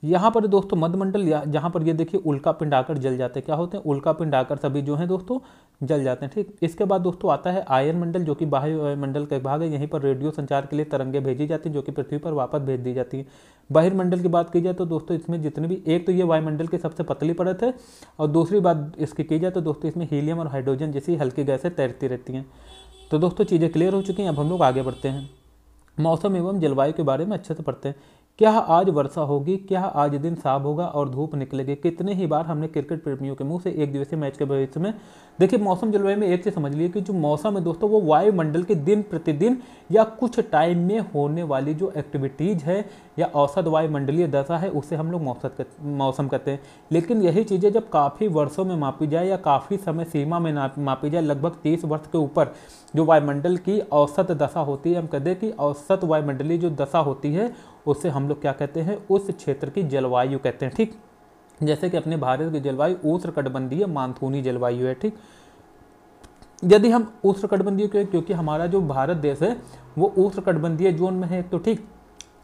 यहाँ पर दोस्तों मध्य मंडल, जहाँ पर ये देखिए उल्का पिंड आकर जल जाते हैं। क्या होते हैं? उल्का पिंड आकर सभी जो हैं दोस्तों जल जाते हैं। ठीक, इसके बाद दोस्तों आता है आयन मंडल, जो कि बाह्य मंडल का एक भाग है। यहीं पर रेडियो संचार के लिए तरंगे भेजी जाती हैं, जो कि पृथ्वी पर वापस भेज दी जाती है। बहिर्मंडल की बात की जाए तो दोस्तों इसमें जितने भी, एक तो ये वायुमंडल की सबसे पतली परत है, और दूसरी बात इसकी की जाए तो दोस्तों इसमें हीलियम और हाइड्रोजन जैसी हल्की गैसें तैरती रहती हैं। तो दोस्तों चीज़ें क्लियर हो चुकी हैं, अब हम लोग आगे बढ़ते हैं। मौसम एवं जलवायु के बारे में अच्छे से पढ़ते हैं। क्या आज वर्षा होगी, क्या आज दिन साफ होगा और धूप निकलेगी। कितने ही बार हमने क्रिकेट प्रेमियों के मुंह से एक दिवसीय मैच के भविष्य में देखिए मौसम जलवायु में एक चीज समझ लिए कि जो मौसम है दोस्तों वो वायुमंडल के दिन प्रतिदिन या कुछ टाइम में होने वाली जो एक्टिविटीज है या औसत वायुमंडलीय दशा है उसे हम लोग मौसम कहते हैं। लेकिन यही चीज़ें जब काफ़ी वर्षों में मापी जाए या काफ़ी समय सीमा में मापी जाए, लगभग 30 वर्ष के ऊपर जो वायुमंडल की औसत दशा होती है, हम कहते हैं कि औसत वायुमंडलीय जो दशा होती है उससे हम लोग क्या कहते हैं, उस क्षेत्र की जलवायु कहते हैं। ठीक, जैसे कि अपने भारत की जलवायु उष्णकटिबंधीय मानसूनी जलवायु है। ठीक, यदि हम उष्णकटिबंधीय क्योंकि हमारा जो भारत देश है वो उष्णकटिबंधीय जोन में है, तो ठीक,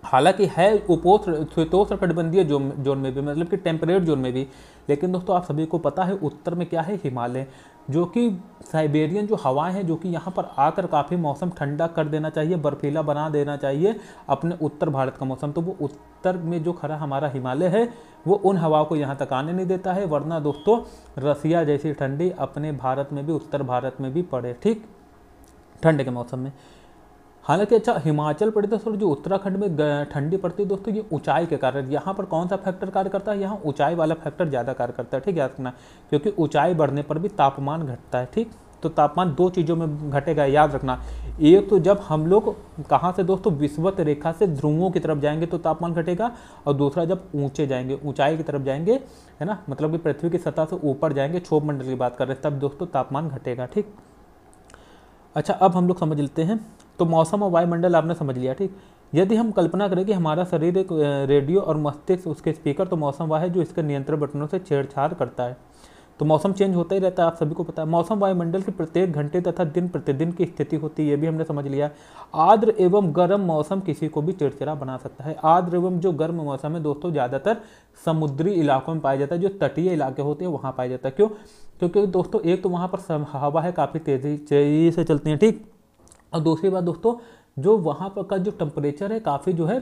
हालांकि है शीतोष्णकटिबंधीय जोन में भी, मतलब कि टेम्परेट जोन में भी, लेकिन दोस्तों आप सभी को पता है उत्तर में क्या है, हिमालय, जो कि साइबेरियन जो हवाएं हैं जो कि यहाँ पर आकर काफ़ी मौसम ठंडा कर देना चाहिए, बर्फीला बना देना चाहिए अपने उत्तर भारत का मौसम, तो वो उत्तर में जो खड़ा हमारा हिमालय है वो उन हवाओं को यहाँ तक आने नहीं देता है, वरना दोस्तों रसिया जैसी ठंडी अपने भारत में भी, उत्तर भारत में भी पड़े, ठीक, ठंड के मौसम में। हालांकि अच्छा, हिमाचल प्रदेश और जो उत्तराखंड में ठंडी पड़ती है दोस्तों, ये ऊंचाई के कारण, यहाँ पर कौन सा फैक्टर कार्य करता है, यहाँ ऊंचाई वाला फैक्टर ज़्यादा कार्य करता है। ठीक, याद रखना, क्योंकि ऊंचाई बढ़ने पर भी तापमान घटता है। ठीक, तो तापमान दो चीज़ों में घटेगा, याद रखना। एक तो जब हम लोग कहाँ से दोस्तों, विषुवत रेखा से ध्रुवों की तरफ जाएंगे तो तापमान घटेगा, और दूसरा जब ऊंचे जाएंगे, ऊंचाई की तरफ जाएंगे, है ना, मतलब कि पृथ्वी की सतह से ऊपर जाएंगे, क्षोभ मंडल की बात कर रहे हैं, तब दोस्तों तापमान घटेगा। ठीक, अच्छा, अब हम लोग समझ लेते हैं। तो मौसम और वायुमंडल आपने समझ लिया। ठीक, यदि हम कल्पना करें कि हमारा शरीर एक रेडियो और मस्तिष्क उसके स्पीकर, तो मौसम वह है जो इसके नियंत्रण बटनों से छेड़छाड़ करता है। तो मौसम चेंज होता ही रहता है, आप सभी को पता है। मौसम वायुमंडल की प्रत्येक घंटे तथा दिन प्रतिदिन की स्थिति होती है, ये भी हमने समझ लिया। आर्द्र एवं गर्म मौसम किसी को भी चिड़चिड़ा बना सकता है। आर्द्र एवं जो गर्म मौसम है दोस्तों ज़्यादातर समुद्री इलाकों में पाया जाता है, जो तटीय इलाके होते हैं वहाँ पाया जाता है। क्यों? क्योंकि दोस्तों एक तो वहाँ पर हवा है काफ़ी तेजी से चलती है, ठीक, और दूसरी बात दोस्तों जो वहाँ पर का जो टेम्परेचर है काफ़ी जो है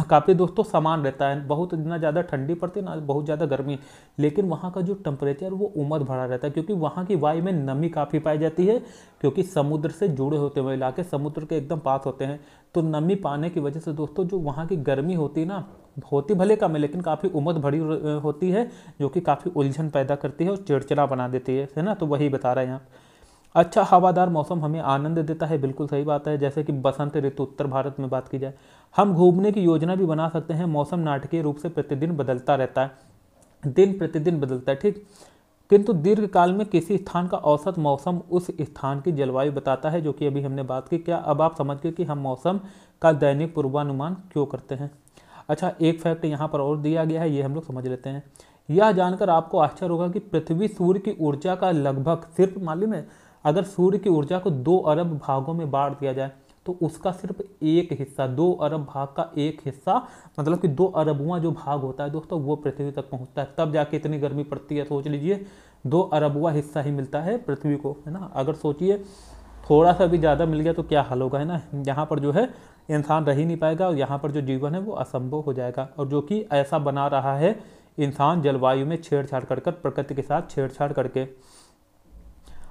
काफ़ी दोस्तों समान रहता है, बहुत ना ज़्यादा ठंडी पड़ती है ना बहुत ज़्यादा गर्मी, लेकिन वहाँ का जो टेम्परेचर वो उमस भरा रहता है, क्योंकि वहाँ की वायु में नमी काफ़ी पाई जाती है, क्योंकि समुद्र से जुड़े होते हुए इलाके समुद्र के एकदम पास होते हैं, तो नमी पाने की वजह से दोस्तों जो वहाँ की गर्मी होती है ना, होती भले कम है लेकिन काफ़ी उमस भरी होती है, जो कि काफ़ी उलझन पैदा करती है और चिड़चिड़ा बना देती है ना, तो वही बता रहे हैं यहाँ। अच्छा, हवादार मौसम हमें आनंद देता है, बिल्कुल सही बात है। जैसे कि बसंत ऋतु उत्तर भारत में बात की जाए, हम घूमने की योजना भी बना सकते हैं। मौसम नाटकीय रूप से प्रतिदिन बदलता रहता है, दिन प्रतिदिन बदलता है, ठीक, किंतु दीर्घकाल में किसी स्थान का औसत मौसम उस स्थान की जलवायु बताता है, जो कि अभी हमने बात की। क्या अब आप समझ गए कि हम मौसम का दैनिक पूर्वानुमान क्यों करते हैं? अच्छा, एक फैक्ट यहाँ पर और दिया गया है, ये हम लोग समझ लेते हैं। यह जानकर आपको आश्चर्य होगा कि पृथ्वी सूर्य की ऊर्जा का लगभग, सिर्फ मालूम है, अगर सूर्य की ऊर्जा को 2 अरब भागों में बांट दिया जाए तो उसका सिर्फ एक हिस्सा, 2 अरब भाग का एक हिस्सा, मतलब कि 2 अरबवां जो भाग होता है दोस्तों वो पृथ्वी तक पहुंचता है, तब जाके इतनी गर्मी पड़ती है। सोच लीजिए 2 अरबवां हिस्सा ही मिलता है पृथ्वी को, है ना। अगर सोचिए थोड़ा सा भी ज़्यादा मिल गया तो क्या हाल होगा, है ना। यहाँ पर जो है इंसान रह ही नहीं पाएगा और यहाँ पर जो जीवन है वो असंभव हो जाएगा, और जो कि ऐसा बना रहा है इंसान जलवायु में छेड़छाड़ कर प्रकृति के साथ छेड़छाड़ करके।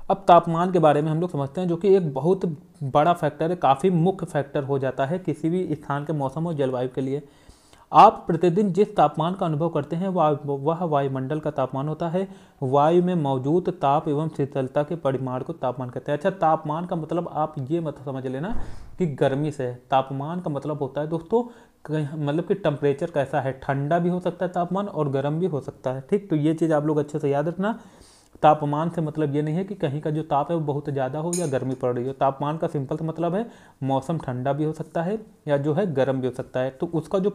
अब तापमान के बारे में हम लोग समझते हैं, जो कि एक बहुत बड़ा फैक्टर है, काफ़ी मुख्य फैक्टर हो जाता है किसी भी स्थान के मौसम और जलवायु के लिए। आप प्रतिदिन जिस तापमान का अनुभव करते हैं वह वायुमंडल का तापमान होता है। वायु में मौजूद ताप एवं शीतलता के परिमाण को तापमान कहते हैं। अच्छा, तापमान का मतलब आप ये मत समझ लेना कि गर्मी से है, तापमान का मतलब होता है दोस्तों मतलब कि टेम्परेचर कैसा है, ठंडा भी हो सकता है तापमान और गर्म भी हो सकता है, ठीक। तो ये चीज़ आप लोग अच्छे से याद रखना। तापमान से मतलब ये नहीं है कि कहीं का जो ताप है वो बहुत ज़्यादा हो या गर्मी पड़ रही हो। तापमान का सिंपल सा मतलब है मौसम ठंडा भी हो सकता है या जो है गर्म भी हो सकता है। तो उसका जो,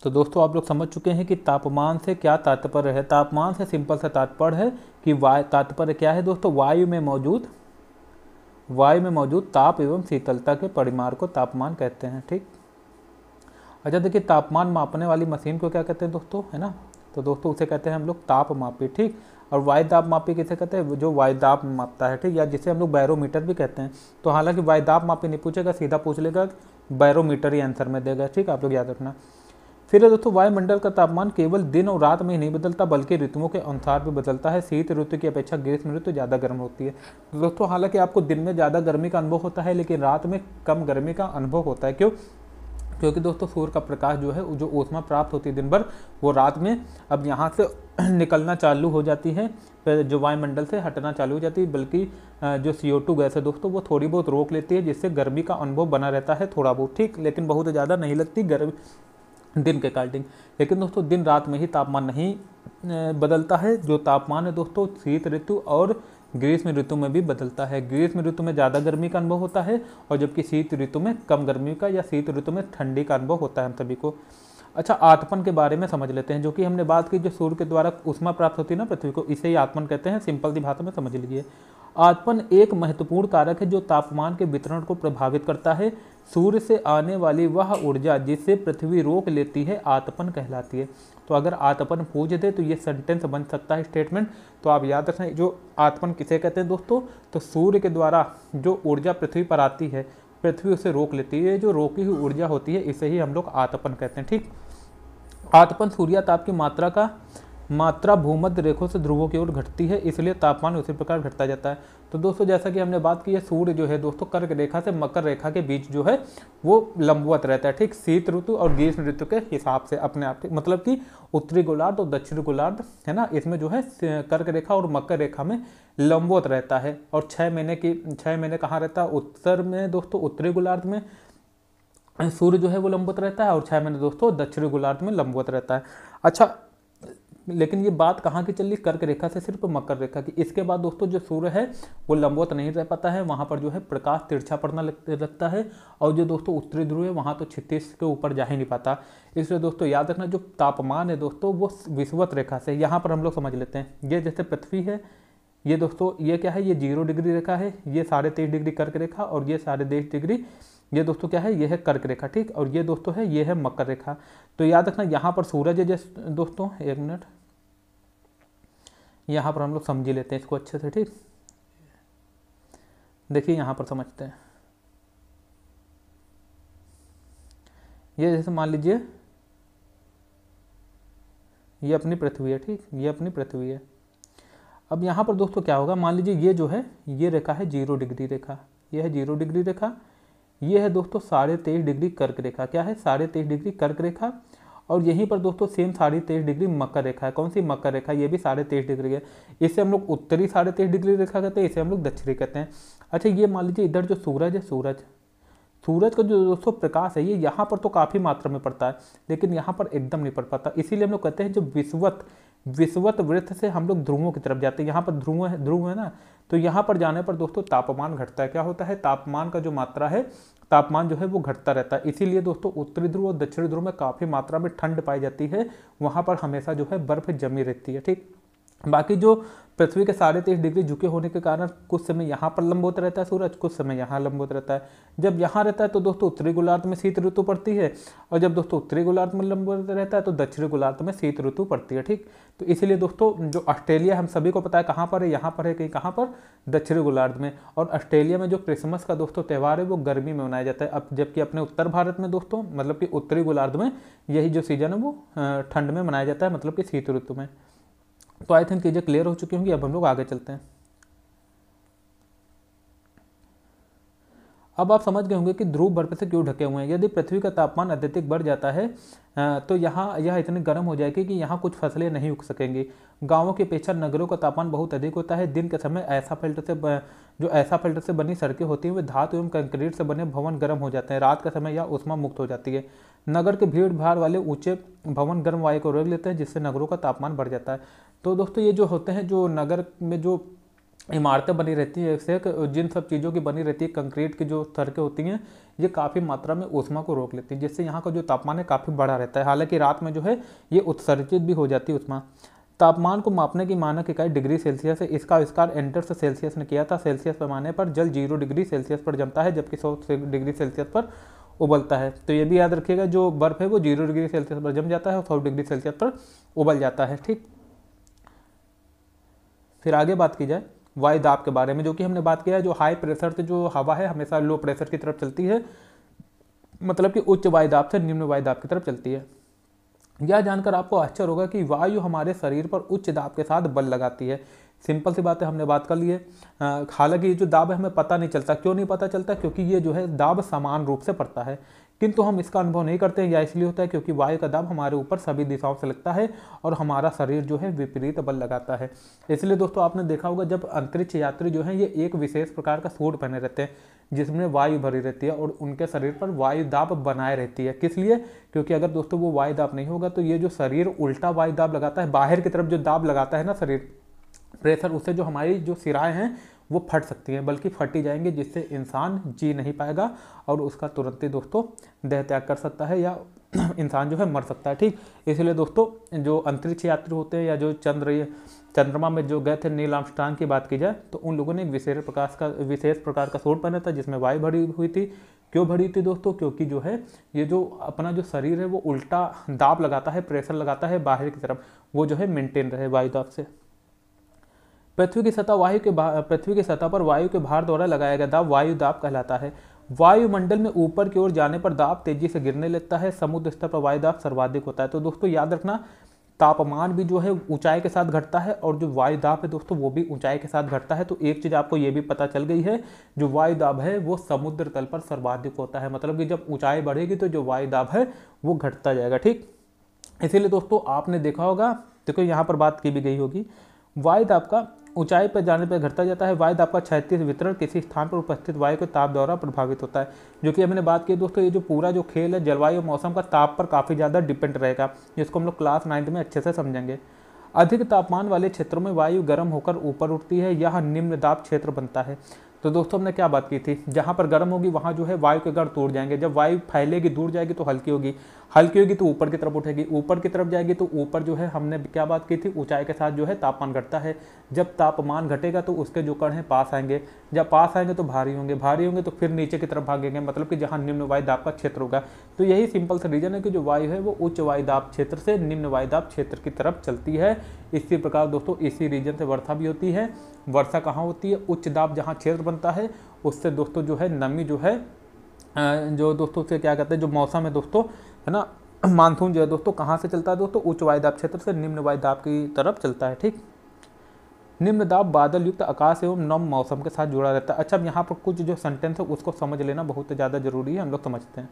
तो दोस्तों आप लोग समझ चुके हैं कि तापमान से क्या तात्पर्य है। तापमान से सिंपल सा तात्पर्य है कि तात्पर्य क्या है दोस्तों, वायु में मौजूद ताप एवं शीतलता के परिमाण को तापमान कहते हैं, ठीक। अच्छा देखिए, तापमान मापने वाली मशीन को क्या कहते हैं दोस्तों, है ना, तो दोस्तों उसे कहते हैं हम लोग तापमापी, ठीक। और वायु दाब मापी किसे कहते हैं, जो वायु दाब मापता है, ठीक, या जिसे हम लोग बैरोमीटर भी कहते हैं। तो हालांकि वायु दाब मापी नहीं पूछेगा, सीधा पूछ लेगा बैरोमीटर ही आंसर में देगा, ठीक, आप लोग याद रखना। फिर दोस्तों वायुमंडल का तापमान केवल दिन और रात में ही नहीं बदलता बल्कि ऋतुओं के अनुसार भी बदलता है। शीत ऋतु की अपेक्षा ग्रीष्म ऋतु ज़्यादा गर्म होती है। तो दोस्तों हालांकि आपको दिन में ज़्यादा गर्मी का अनुभव होता है लेकिन रात में कम गर्मी का अनुभव होता है। क्यों? क्योंकि दोस्तों सूर्य का प्रकाश जो है, जो ऊष्मा प्राप्त होती है दिन भर, वो रात में अब यहाँ से निकलना चालू हो जाती है, जो वायुमंडल से हटना चालू हो जाती है। बल्कि जो CO2 गैस है दोस्तों वो थोड़ी बहुत रोक लेती है, जिससे गर्मी का अनुभव बना रहता है थोड़ा बहुत, ठीक, लेकिन बहुत ज़्यादा नहीं लगती गर्मी दिन के अकॉर्डिंग। लेकिन दोस्तों दिन रात में ही तापमान नहीं बदलता है। जो तापमान है दोस्तों शीत ऋतु और ग्रीष्म ऋतु में भी बदलता है। ग्रीष्म ऋतु में ज़्यादा गर्मी का अनुभव होता है और जबकि शीत ऋतु में कम गर्मी का या शीत ऋतु में ठंडी का अनुभव होता है हम सभी को। अच्छा, आतपन के बारे में समझ लेते हैं, जो कि हमने बात की, जो सूर्य के द्वारा ऊष्मा प्राप्त होती है ना पृथ्वी को, इसे ही आतपन कहते हैं। सिंपल सी भाषा में समझ लीजिए। आतपन एक महत्वपूर्ण कारक है जो तापमान के वितरण को प्रभावित करता है। सूर्य से आने वाली वह ऊर्जा जिसे पृथ्वी रोक लेती है आतपन कहलाती है। तो अगर आतपन पूछ दे तो ये सेंटेंस बन सकता है, स्टेटमेंट। तो आप याद रखें, जो आतपन किसे कहते हैं दोस्तों, तो सूर्य के द्वारा जो ऊर्जा पृथ्वी पर आती है, पृथ्वी उसे रोक लेती है। जो रोकी हुई ऊर्जा होती है इसे ही हम लोग आतपन कहते हैं, ठीक। आतपन सूर्याताप की मात्रा भूमध्य रेखा से ध्रुवों की ओर घटती है, इसलिए तापमान उसी प्रकार घटता जाता है। तो दोस्तों जैसा कि हमने बात की है, सूर्य जो है दोस्तों कर्क रेखा से मकर रेखा के बीच जो है वो लंबवत रहता है, ठीक, शीत ऋतु और ग्रीष्म ऋतु के हिसाब से अपने आप, मतलब कि उत्तरी गोलार्ध और दक्षिणी गोलार्ध है ना, इसमें जो है कर्क रेखा और मकर रेखा में लंबवत रहता है। और 6 महीने कहाँ रहता है? उत्तर में दोस्तों, उत्तरी गोलार्ध में सूर्य जो है वो लंबवत रहता है और 6 महीने दोस्तों दक्षिणी गोलार्ध में लंबवत रहता है। अच्छा, लेकिन ये बात कहाँ की चल रही? कर्क रेखा से सिर्फ मकर रेखा की। इसके बाद दोस्तों जो सूर्य है वो लंबवत नहीं रह पाता है, वहाँ पर जो है प्रकाश तिरछा पड़ना लगता है। और जो दोस्तों उत्तरी ध्रुव है वहाँ तो 36 के ऊपर जा ही नहीं पाता। इसलिए दोस्तों याद रखना, जो तापमान है दोस्तों वो विषुवत रेखा से, यहाँ पर हम लोग समझ लेते हैं, ये जैसे पृथ्वी है, ये दोस्तों ये क्या है? ये 0 डिग्री रेखा है, ये 23.5 डिग्री कर्क रेखा, और ये 23.5 डिग्री ये दोस्तों क्या है? ये है कर्क रेखा, ठीक। और ये दोस्तों है, ये है मकर रेखा। तो याद रखना यहाँ पर सूरज है जैसे दोस्तों, एक मिनट, यहाँ पर हम लोग समझ लेते हैं इसको अच्छे से, ठीक। देखिए यहाँ पर समझते हैं, ये जैसे मान लीजिए ये अपनी पृथ्वी है, ठीक, ये अपनी पृथ्वी है। अब यहाँ पर दोस्तों क्या होगा? मान लीजिए ये जो है ये रेखा है 0 डिग्री रेखा, ये है 0 डिग्री रेखा, ये है दोस्तों 23.5 डिग्री कर्क रेखा। क्या है? 23.5 डिग्री कर्क रेखा। और यहीं पर दोस्तों सेम 23.5 डिग्री मकर रेखा है। कौन सी? मकर रेखा, ये भी 23.5 डिग्री है। इसे हम लोग उत्तरी 23.5 डिग्री रेखा कहते हैं, इसे हम लोग दक्षिणी कहते हैं। अच्छा, ये मान लीजिए इधर जो सूरज है, सूरज का जो दोस्तों प्रकाश है ये यहाँ पर तो काफ़ी मात्रा में पड़ता है, लेकिन यहाँ पर एकदम नहीं पड़ पाता। इसीलिए हम लोग कहते हैं जो विषुवत वृत्त से हम लोग ध्रुवों की तरफ जाते हैं। यहाँ पर ध्रुव है ना, तो यहाँ पर जाने पर दोस्तों तापमान घटता है। क्या होता है? तापमान का जो मात्रा है, तापमान जो है वो घटता रहता है। इसीलिए दोस्तों उत्तरी ध्रुव और दक्षिणी ध्रुव में काफ़ी मात्रा में ठंड पाई जाती है, वहाँ पर हमेशा जो है बर्फ जमी रहती है, ठीक। बाकी जो पृथ्वी के 23.5 डिग्री झुके होने के कारण कुछ समय यहाँ पर लंबवत रहता है सूरज, कुछ समय यहाँ लंबवत रहता है। जब यहाँ रहता है तो दोस्तों उत्तरी गोलार्ध में शीत ऋतु पड़ती है, और जब दोस्तों उत्तरी गोलार्ध में लंबवत रहता है तो दक्षिणी गोलार्ध में शीत ऋतु पड़ती है, ठीक। तो इसीलिए दोस्तों जो ऑस्ट्रेलिया हम सभी को पता है कहाँ पर है, यहाँ पर है कहीं, कहाँ पर? दक्षिणी गोलार्ध में। और ऑस्ट्रेलिया में जो क्रिसमस का दोस्तों त्यौहार है वो गर्मी में मनाया जाता है। अब जबकि अपने उत्तर भारत में दोस्तों, मतलब कि उत्तरी गोलार्ध में यही जो सीजन है वो ठंड में मनाया जाता है, मतलब कि शीत ऋतु में। तो आई थिंक चीज़ें क्लियर हो चुकी होंगी। अब हम लोग आगे चलते हैं। अब आप समझ गए होंगे कि ध्रुव बर्फ से क्यों ढके हुए हैं। यदि पृथ्वी का तापमान अत्यधिक बढ़ जाता है तो यह इतनी गर्म हो जाएगी कि यहाँ कुछ फसलें नहीं उग सकेंगी। गांवों की अपेक्षा नगरों का तापमान बहुत अधिक होता है। दिन के समय ऐसा फिल्टर से बनी सड़कें होती हैं वे धातु एवं कंक्रीट से बने भवन गर्म हो जाते हैं। रात का समय यह ऊष्मा मुक्त हो जाती है। नगर के भीड़ भाड़ वाले ऊंचे भवन गर्म वायु को रोक लेते हैं, जिससे नगरों का तापमान बढ़ जाता है। तो दोस्तों ये जो होते हैं, जो नगर में जो इमारतें बनी रहती हैं, एक जिन सब चीज़ों की बनी रहती है, कंक्रीट की जो सड़कें होती हैं, ये काफ़ी मात्रा में ऊष्मा को रोक लेती है, जिससे यहाँ का जो तापमान है काफ़ी बढ़ा रहता है। हालांकि रात में जो है ये उत्सर्जित भी हो जाती है ऊष्मा। तापमान को मापने की मानक इकाई डिग्री सेल्सियस है। इसका आविष्कार एंडर्स सेल्सियस ने किया था। सेल्सियस पैमाने पर जल 0 डिग्री सेल्सियस पर जमता है, जबकि 100 डिग्री सेल्सियस पर उबलता है। तो ये भी याद रखिएगा, जो बर्फ है वो 0 डिग्री सेल्सियस पर जम जाता है और 100 डिग्री सेल्सियस पर उबल जाता है, ठीक। फिर आगे बात की जाए वायु दाब के बारे में, जो कि हमने बात किया है। जो हाई प्रेशर से जो हवा है हमेशा लो प्रेशर की तरफ चलती है, मतलब कि उच्च वायु दाब से निम्न वायु दाब की तरफ चलती है। यह जानकर आपको आश्चर्य होगा कि वायु हमारे शरीर पर उच्च दाब के साथ बल लगाती है। सिंपल सी बात है, हमने बात कर ली है। हालांकि ये जो दाब है हमें पता नहीं चलता। क्यों नहीं पता चलता? क्योंकि ये जो है दाब समान रूप से पड़ता है, किंतु हम इसका अनुभव नहीं करते हैं। या इसलिए होता है क्योंकि वायु का दाब हमारे ऊपर सभी दिशाओं से लगता है और हमारा शरीर जो है विपरीत बल लगाता है। इसलिए दोस्तों आपने देखा होगा जब अंतरिक्ष यात्री जो है ये एक विशेष प्रकार का सूट पहने रहते हैं जिसमें वायु भरी रहती है और उनके शरीर पर वायु दाब बनाए रहती है। किस लिए? क्योंकि अगर दोस्तों वो वायु दाब नहीं होगा तो ये जो शरीर उल्टा वायु दाब लगाता है, बाहर की तरफ जो दाब लगाता है ना शरीर प्रेशर, उससे जो हमारी जो सिराएं हैं वो फट सकती हैं, बल्कि फटी जाएंगी, जिससे इंसान जी नहीं पाएगा और उसका तुरंत ही दोस्तों देह त्याग कर सकता है या इंसान जो है मर सकता है। ठीक, इसलिए दोस्तों जो अंतरिक्ष यात्री होते हैं या जो चंद्रमा में जो गए थे, नील आर्मस्ट्रांग की बात की जाए तो उन लोगों ने एक विशेष प्रकार का सूट पहना था जिसमें वायु भरी हुई थी। क्यों भरी थी दोस्तों? क्योंकि जो है ये जो अपना जो शरीर है वो उल्टा दाब लगाता है, प्रेशर लगाता है बाहर की तरफ, वो जो है मेंटेन रहे वायु दाब से। पृथ्वी की सतह पर वायु के भार द्वारा लगाया गया दाब वायु दाब कहलाता है। वायुमंडल में ऊपर की ओर जाने पर दाब तेजी से गिरने लगता है। समुद्र स्तर पर वायु दाब सर्वाधिक होता है। तो दोस्तों याद रखना, तापमान भी जो है ऊंचाई के साथ घटता है और जो वायु दाब है दोस्तों वो भी ऊंचाई के साथ घटता है। तो एक चीज आपको ये भी पता चल गई है, जो वायु दाब है वो समुद्र तल पर सर्वाधिक होता है। मतलब कि जब ऊंचाई बढ़ेगी तो जो वायु दाब है वो घटता जाएगा। ठीक, इसीलिए दोस्तों आपने देखा होगा, देखो यहाँ पर बात की भी गई होगी, वायु दाब का ऊंचाई पर जाने पर घटता जाता है। वायु दाब का क्षैतिज वितरण किसी स्थान पर उपस्थित वायु के ताप द्वारा प्रभावित होता है। जो कि हमने बात की दोस्तों, ये जो पूरा जो खेल है जलवायु और मौसम का ताप पर काफ़ी ज़्यादा डिपेंड रहेगा, जिसको हम लोग क्लास 9 में अच्छे से समझेंगे। अधिक तापमान वाले क्षेत्रों में वायु गर्म होकर ऊपर उठती है, यह निम्न दाब क्षेत्र बनता है। तो दोस्तों हमने क्या बात की थी, जहाँ पर गर्म होगी वहाँ जो है वायु के गढ़ टूट जाएंगे। जब वायु फैलेगी दूर जाएगी तो हल्की होगी, हल्की होगी तो ऊपर की तरफ उठेगी, ऊपर की तरफ जाएगी तो ऊपर जो है हमने क्या बात की थी, ऊंचाई के साथ जो है तापमान घटता है। जब तापमान घटेगा तो उसके जो कण हैं पास आएंगे, जब पास आएंगे तो भारी होंगे, भारी होंगे तो फिर नीचे की तरफ भागेंगे, मतलब कि जहाँ निम्न वायु दाब का क्षेत्र होगा। तो यही सिंपल सा रीजन है कि जो वायु है वो उच्च वायु दाब क्षेत्र से निम्न वायु दाब क्षेत्र की तरफ चलती है। इसी प्रकार दोस्तों इसी रीजन से वर्षा भी होती है। वर्षा कहाँ होती है? उच्च दाब जहाँ क्षेत्र बनता है उससे दोस्तों जो है नमी जो है जो दोस्तों से क्या कहते हैं, जो मौसम है दोस्तों, है ना, मानसून जो है दोस्तों कहाँ से चलता है दोस्तों? उच्च वायु दाब क्षेत्र से निम्न वायु दाब की तरफ चलता है। ठीक, निम्न दाब बादल युक्त आकाश एवं नम मौसम के साथ जुड़ा रहता है। अच्छा, अब यहाँ पर कुछ जो सेंटेंस है उसको समझ लेना बहुत ज़्यादा जरूरी है, हम लोग समझते हैं।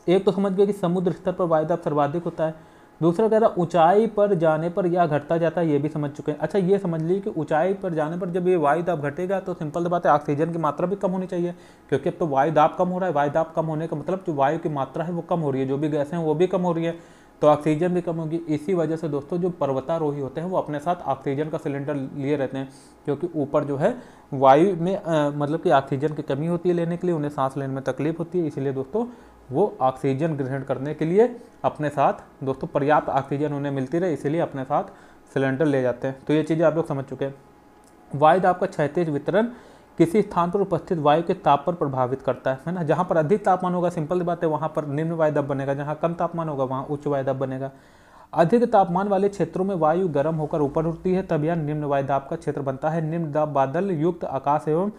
एक तो समझ गए कि समुद्र स्तर पर वायु दाब सर्वाधिक होता है। दूसरा कह रहा ऊंचाई पर जाने पर यह घटता जाता है, ये भी समझ चुके हैं। अच्छा, ये समझ लीजिए कि ऊंचाई पर जाने पर जब ये वायु दाब घटेगा तो सिंपल सी बात है ऑक्सीजन की मात्रा भी कम होनी चाहिए, क्योंकि अब तो वायु दाब कम हो रहा है। वायु दाब कम होने का मतलब जो वायु की मात्रा है वो कम हो रही है, जो भी गैसें हैं वो भी कम हो रही है, तो ऑक्सीजन भी कम होगी। इसी वजह से दोस्तों जो पर्वतारोही होते हैं वो अपने साथ ऑक्सीजन का सिलेंडर लिए रहते हैं, क्योंकि ऊपर जो है वायु में मतलब कि ऑक्सीजन की कमी होती है लेने के लिए, उन्हें सांस लेने में तकलीफ होती है। इसलिए दोस्तों वो ऑक्सीजन ग्रहण करने के लिए अपने साथ दोस्तों पर्याप्त ऑक्सीजन उन्हें मिलती रहे, इसीलिए अपने साथ सिलेंडर ले जाते हैं। तो ये चीज़ें आप लोग समझ चुके हैं। वायु दाब का क्षैतिज वितरण किसी स्थान पर उपस्थित वायु के ताप पर प्रभावित करता है ना। जहाँ पर अधिक तापमान होगा सिंपल बात है वहाँ पर निम्न वायु दाब बनेगा, जहाँ कम तापमान होगा वहाँ उच्च वायु दाब बनेगा। अधिक तापमान वाले क्षेत्रों में वायु गर्म होकर ऊपर उठती है, तब यह निम्न वायु दाब का क्षेत्र बनता है। निम्न दाब बादल युक्त आकाश एवं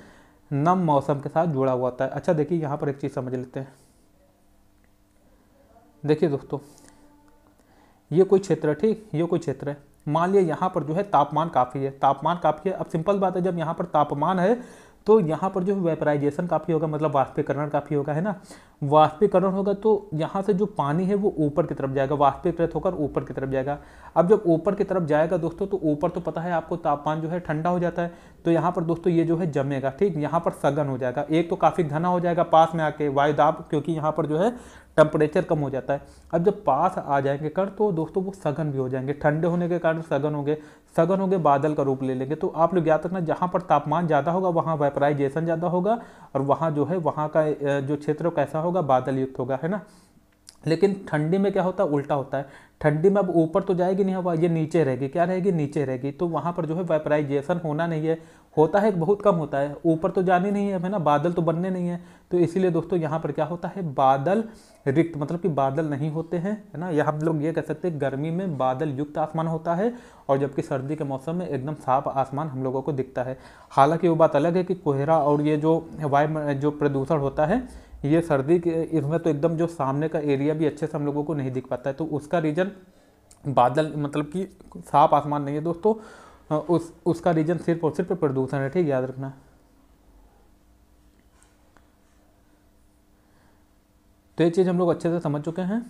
नम मौसम के साथ जुड़ा हुआ होता है। अच्छा देखिए यहाँ पर एक चीज़ समझ लेते हैं। देखिए दोस्तों ये कोई क्षेत्र है, ठीक, ये कोई क्षेत्र है। मान लिया यहाँ पर जो है तापमान काफ़ी है, तापमान काफ़ी है। अब सिंपल बात है, जब यहाँ पर तापमान है तो यहाँ पर जो वेपराइजेशन काफ़ी होगा, मतलब वाष्पीकरण काफ़ी होगा, है ना। वाष्पीकरण होगा तो यहाँ से जो पानी है वो ऊपर की तरफ जाएगा, वाष्पीकृत होकर ऊपर की तरफ जाएगा। अब जब ऊपर की तरफ जाएगा दोस्तों तो ऊपर तो पता है आपको तापमान जो है ठंडा हो जाता है, तो यहाँ पर दोस्तों ये जो है जमेगा, ठीक, यहाँ पर सघन हो जाएगा। एक तो काफ़ी घना हो जाएगा पास में आके वायु दाब, क्योंकि यहाँ पर जो है टेम्परेचर कम हो जाता है। अब जब पास आ जाएंगे कण तो दोस्तों वो सघन भी हो जाएंगे, ठंडे होने के कारण सघन होंगे, बादल का रूप ले लेंगे। तो आप लोग याद रखना, जहाँ पर तापमान ज़्यादा होगा वहाँ वेपराइजेशन ज़्यादा होगा, और वहाँ जो है वहाँ का जो क्षेत्र कैसा होगा, बादल युक्त होगा, है ना। लेकिन ठंडी में क्या होता है, उल्टा होता है। ठंडी में अब ऊपर तो जाएगी नहीं हवा, ये नीचे रहेगी, क्या रहेगी, नीचे रहेगी। तो वहाँ पर जो है वेपराइजेशन होना नहीं है, होता है बहुत कम होता है, ऊपर तो जानी नहीं है ना, बादल तो बनने नहीं है। तो इसीलिए दोस्तों यहाँ पर क्या होता है, बादल रिक्त, मतलब कि बादल नहीं होते हैं, है ना। यह हम लोग ये कह सकते हैं गर्मी में बादल युक्त आसमान होता है, और जबकि सर्दी के मौसम में एकदम साफ आसमान हम लोगों को दिखता है। हालांकि वो बात अलग है कि कोहरा और ये जो वायु जो प्रदूषण होता है ये सर्दी के इसमें तो एकदम जो सामने का एरिया भी अच्छे से हम लोगों को नहीं दिख पाता है, तो उसका रीजन बादल मतलब कि साफ आसमान नहीं है दोस्तों, उसका रीजन सिर्फ और सिर्फ प्रदूषण है। ठीक, याद रखना। तो ये चीज़ हम लोग अच्छे से समझ चुके हैं।